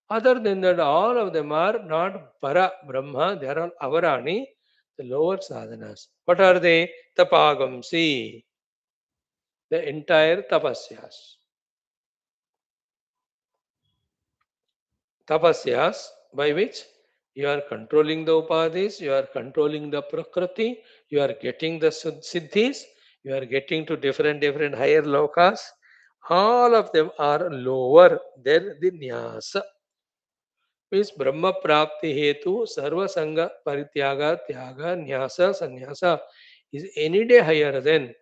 Other than that, all of them are not para Brahma, they are all avarani, the lower sadhanas. What are they? Tapagamsi, the entire tapasyas. Tapasyas by which you are controlling the upadhis, you are controlling the prakriti, you are getting the siddhis, you are getting to different higher lokas. All of them are lower than the nyasa. Means Brahma Prapti Hetu Sarva Sangha Parityaga Tyaga Nyasa Sannyasa is any day higher than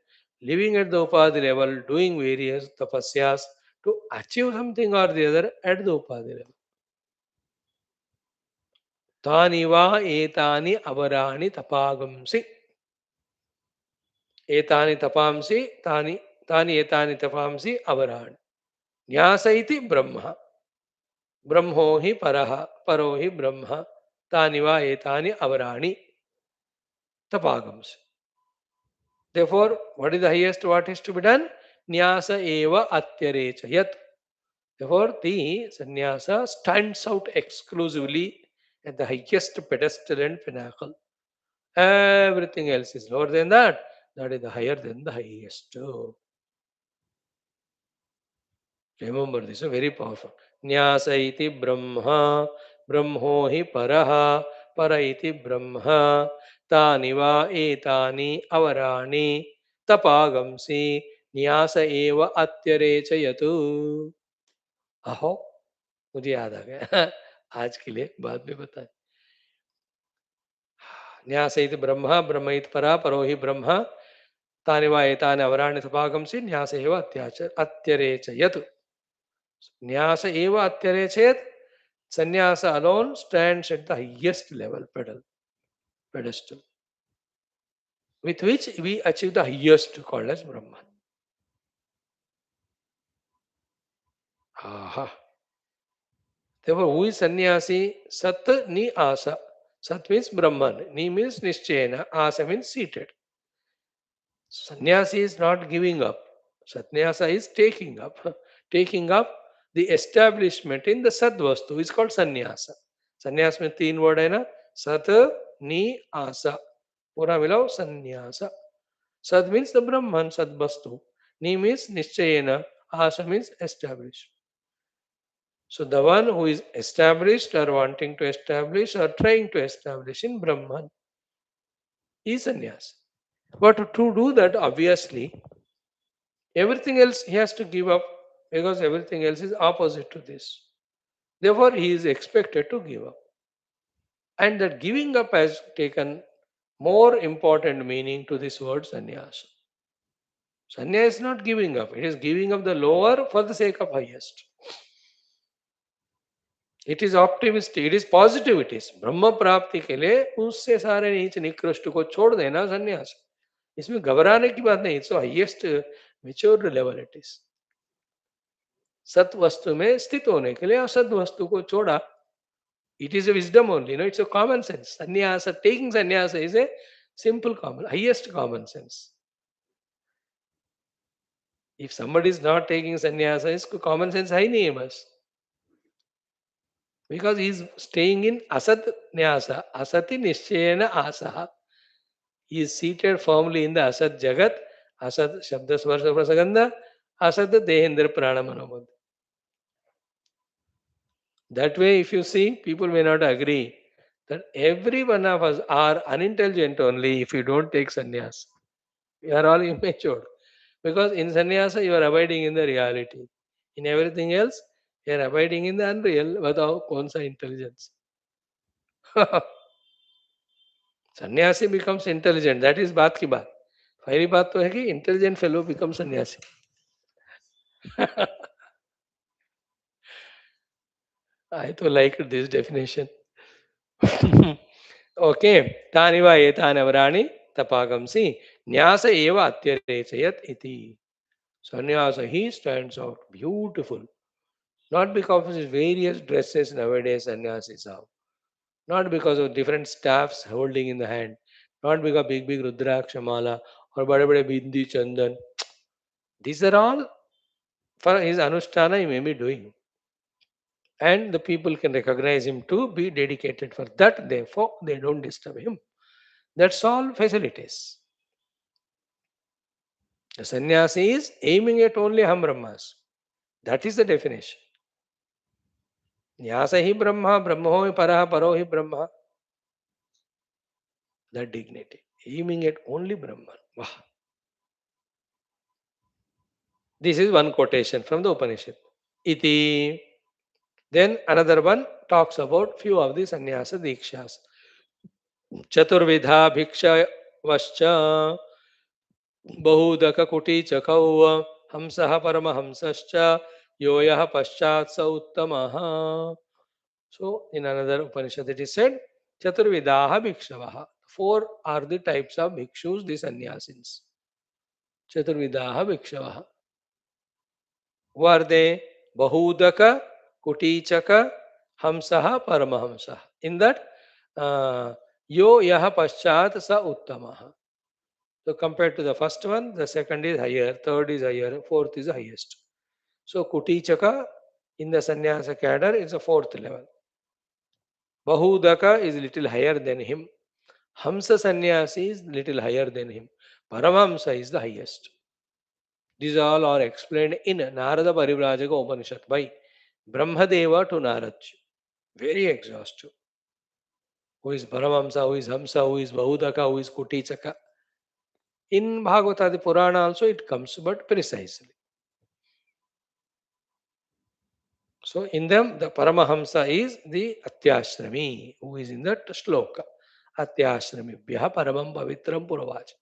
living at the Upadhi level, doing various tapasyas to achieve something or the other at the Upadhi level. Tani va etani avarani tapagamsi. Etani tapamsi, tani etani tapamsi avarani. Nyasa iti Brahma. Brahmo hi paraha, paro hi Brahma. Tani va etani avarani tapagamsi. Therefore, what is the highest what is to be done? Nyasa eva atyarecha yat. Therefore, the sannyasa stands out exclusively at the highest pedestal and pinnacle. Everything else is lower than that. That is the higher than the highest. Oh, remember this, very powerful. Nyasa iti Brahma, Brahmo hi paraha, para iti Brahma, tani va etani avarani, tapagamsi, न्यास एव अत्यरेचयतु. अहो, मुझे याद आ गया आज के लिए बाद में बताए. न्यास इति ब्रह्म, ब्रह्म इति परा, परो हि ब्रह्म, तानि वा एतानि अवराणि तपागंसि न्यास एव अत्यरेचयतु. न्यास एव अत्यरेचयत. Sannyasa alone stands at the highest level pedestal, with which we achieve the highest called as Brahman. Aha. Therefore, who is sannyasi? Sat ni asa. Sat means Brahman. Ni means nischayana. Asa means seated. Sannyasi is not giving up. Sannyasa is taking up. Taking up the establishment in the Sadvastu is called sannyasa. Sannyasa में तीन word है ना, सत नि आसा, पूरा मिलाओ sannyasa. Sat means the Brahman, Sadvastu. Ni means nischayena. Asa means established. So the one who is established or wanting to establish or trying to establish in Brahman is sannyas. But to do that, obviously, everything else he has to give up because everything else is opposite to this. Therefore, he is expected to give up. And that giving up has taken more important meaning to this word sannyas. Sannyas is not giving up, it is giving up the lower for the sake of highest. It is optimistic, it is positivities. ब्रह्म प्राप्ति के लिए उससे सारे नीच निकृष्ट को छोड़ देना संन्यास. इसमें घबराने की बात नहीं. It's highest matured level it is. सत वस्तु में स्थित होने के लिए असत वस्तु को छोड़ा. It is a wisdom only, no, it's a common sense. Sannyasa, taking sannyasa is a simple common, highest common sense. If somebody is not taking sannyasa, इसको कॉमन सेंस है ही नहीं है बस. Because he is staying in asat nyasa, asati nischayena asaha. He is seated firmly in the asat jagat, asat shabda sparsa prasagandha, asat dehendra prana manobodh. That way, if you see, people may not agree that every one of us are unintelligent only if you don't take sannyas. We are all immature. Because in sannyasa, you are abiding in the reality. In everything else, you are abiding in the unreal without konsa intelligence. सन्यासी becomes intelligent, that is बात की बात. पहली बात तो है कि intelligent fellow becomes सन्यासी. I तो like this definition. Okay, तानि वा एतानि वराणि तपागंसि Nyasa eva atyarechayat iti. Sannyasa, he stands out beautiful. Not because of his various dresses nowadays sannyasis have. Not because of different staffs holding in the hand. Not because big, big Rudraksha mala or bade bindi chandan. These are all for his anushtana he may be doing. And the people can recognize him to be dedicated for that. Therefore, they don't disturb him. That's all facilities. The sannyasi is aiming at only Ham Brahmas. That is the definition. Nyasa hi Brahma, Brahmo hi Paraha, Paro hi Brahma. That dignity. Aiming at only Brahman. Wow. This is one quotation from the Upanishad. Iti. Then another one talks about few of the sannyasa dikshas. Chaturvidha bhiksha vascha बहुदक कुटी चकौ हंसः परमहंसश्च यो यः पश्चात् स उत्तमः. So in another Upanishad it is said, Chaturvidaha bhikshavaha. Four are the types of bhikshus, the sannyasins. Chaturvidaha bhikshavaha. Who are they? Bahudaka, Kutichaka, Hamsaha, Paramahamsaha. In that, Yo Yaha Paschat Sa Uttamaha. So compared to the first one, the second is higher, third is higher, fourth is the highest. So Kutichaka in the sannyasa cadre is the fourth level. Bahudaka is little higher than him. Hamsa sannyasi is little higher than him. Paramahamsa is the highest. These all are explained in Narada Parivrajaka Upanishad by Brahmadeva to Narad. Very exhaustive. Who is Paramahamsa, who is Hamsa, who is Bahudaka, who is Kutichaka. In Bhagavata, the Purana also it comes, but precisely. So in them, the Paramahamsa is the Atyashrami, who is in that shloka. Atyashrami-bhya paramam pavitram puravacha.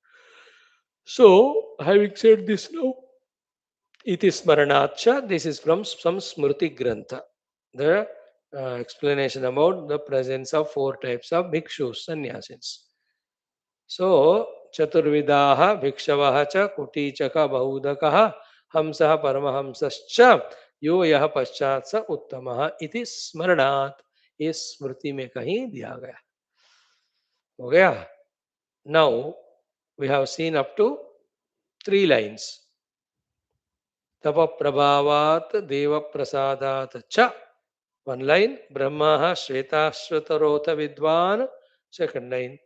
So, having said this now, iti smaranacha, this is from some Smriti Grantha. The explanation about the presence of four types of bhikshus, sannyasins. So, Chaturvidaha bhikshavaha cha kutichaka bahudakaha hamsaha paramahamsascha यो यह पश्चात स उत्तम इति स्मरणात्, इस स्मृति में कहीं दिया गया. हो गया. Now we have seen up to 3 lines. तप प्रभावात देव प्रसादात च, 1 लाइन. ब्रह्मा श्वेताश्वतरोथ विद्वान, 2nd line.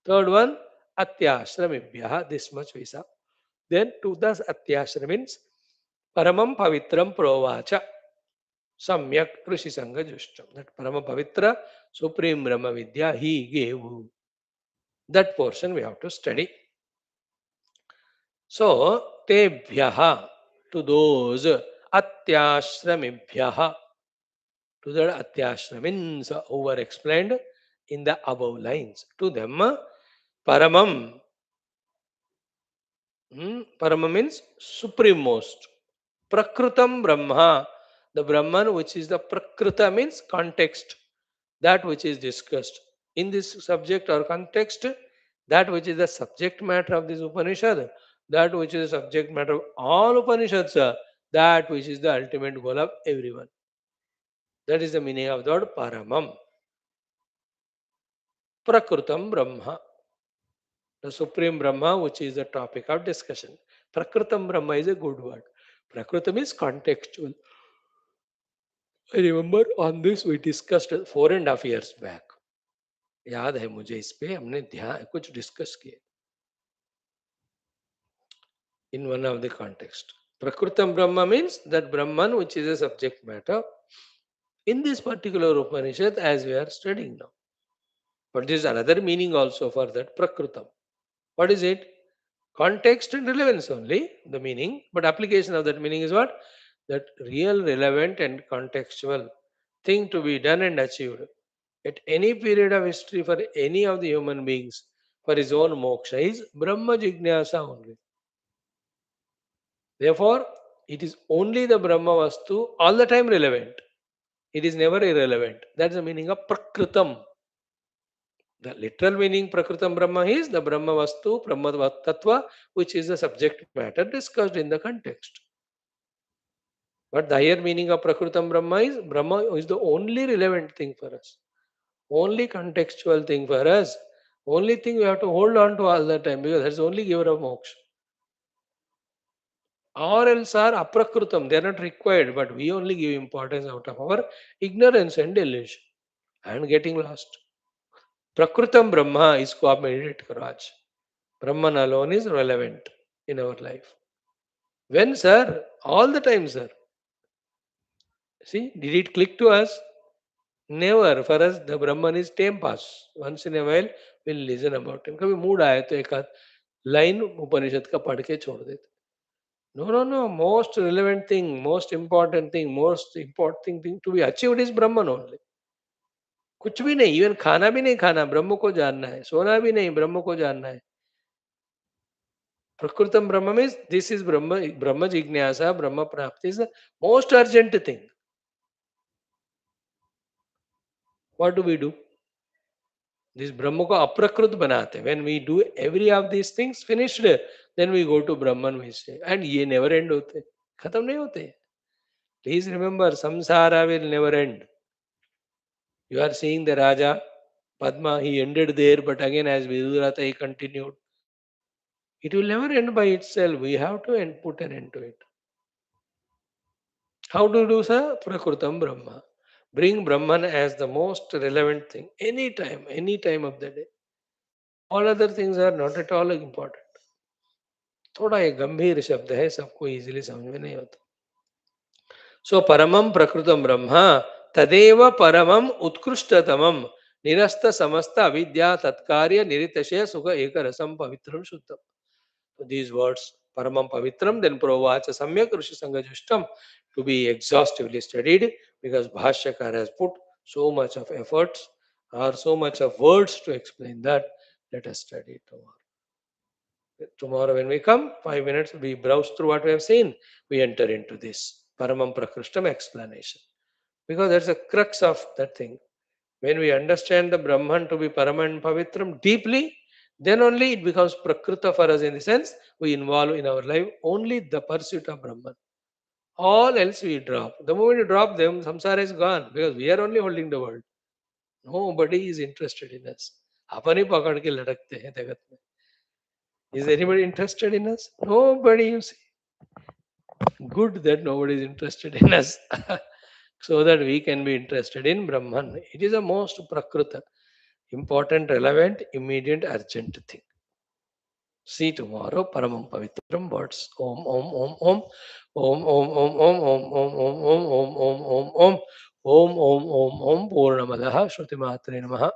3rd one, अत्याश्रमिभ्यः, this much we saw. Then to thus अत्याश्रमीन्स paramam pavitram provacha samyak rishi sangha justam. That parama pavitra, supreme Brahma Vidya he gave. That portion we have to study. So, tebhyaha, to those, atyashramibhyaha, to the atyashramins who were explained in the above lines. To them, paramam, paramam means supremost. Prakrutam Brahma, the Brahman which is the Prakruta means context, that which is discussed in this subject or context, that which is the subject matter of this Upanishad, that which is the subject matter of all Upanishads, that which is the ultimate goal of everyone. That is the meaning of the word Paramam. Prakrutam Brahma, the Supreme Brahma which is the topic of discussion. Prakrutam Brahma is a good word. Prakrutam is contextual. I remember on this we discussed 4.5 years back. याद है मुझे, इस पे हमने ध्यान कुछ discuss किए in one of the context. Prakrutam Brahma means that Brahman which is a subject matter in this particular Upanishad as we are studying now. But there is another meaning also for that Prakrutam. What is it? Context and relevance only, the meaning, but application of that meaning is what? That real, relevant and contextual thing to be done and achieved at any period of history for any of the human beings for his own moksha is Brahma Jignasa only. Therefore, it is only the Brahma Vastu all the time relevant. It is never irrelevant. That's the meaning of Prakritam. The literal meaning Prakritam Brahma is the Brahma Vastu, Brahma Tattva, which is the subject matter discussed in the context. But the higher meaning of Prakritam Brahma is the only relevant thing for us, only contextual thing for us, only thing we have to hold on to all the time because that's the only giver of moksha. Or else are aprakrutam, they are not required, but we only give importance out of our ignorance and delusion and getting lost. Prakrutam Brahma is ko aap meditate karo aaj. Brahman alone is relevant in our life. When, sir? All the time, sir. See, did it click to us? Never. For us, the Brahman is time pass. Once in a while, we'll listen about him. कभी mood आए तो एक आध line उपनिषद का पढ़ के छोड़ देते. No, no, no. Most relevant thing, most important thing to be achieved is Brahman only. कुछ भी नहीं, इवन खाना भी नहीं खाना, ब्रह्म को जानना है. सोना भी नहीं, ब्रह्म को जानना है. Prakritam Brahma means this is Brahma Jignasa, Brahma Prapti is the most urgent thing. What do? This Brahma ko aprakrut banate. When we do every of these things finished, then we go to Brahman, we say. And ye never end hote. Khatam nahi hote. Please remember, samsara will never end. You are seeing the Raja, Padma, he ended there, but again as Vidurata, he continued. It will never end by itself. We have to put an end to it. How to do, sir? Prakrutam Brahma. Bring Brahman as the most relevant thing. Any time of the day. All other things are not at all important. थोड़ा ये गंभीर शब्द है, सबको easily समझ में नहीं होता. सो परमम प्रकृतम ब्रह्म तदेव परमम उत्कृष्टतमम निरस्त समस्त अविद्या तत्कार्य निरितशय सुख एक रसम पवित्रम शुद्धम. These words, Paramam Pavitram, then Provacha Samyak Rishi Sangajustam, to be exhaustively studied because Bhashyakar has put so much of efforts or so much of words to explain that. Let us study tomorrow. Tomorrow, when we come, 5 minutes, we browse through what we have seen, we enter into this Paramam Prakrishtam explanation. Because that's the crux of that thing. When we understand the Brahman to be Paraman Pavitram deeply, then only it becomes Prakrita for us in the sense we involve in our life only the pursuit of Brahman. All else we drop. The moment you drop them, samsara is gone because we are only holding the world. Nobody is interested in us. अपन ही पकड़ के लटकते हैं जगत में. Is anybody interested in us? Nobody, you see. Good that nobody is interested in us. So that we can be interested in Brahman. It is a most Prakrita, important, relevant, immediate, urgent thing. See tomorrow, Paramam Pavitram words. Om, Om, Om, Om, Om, Om, Om, Om, Om, Om, Om, Om, Om, Om, Om, Om, Om, Om, Om, Purnamadaha, Shruti Matre Namaha.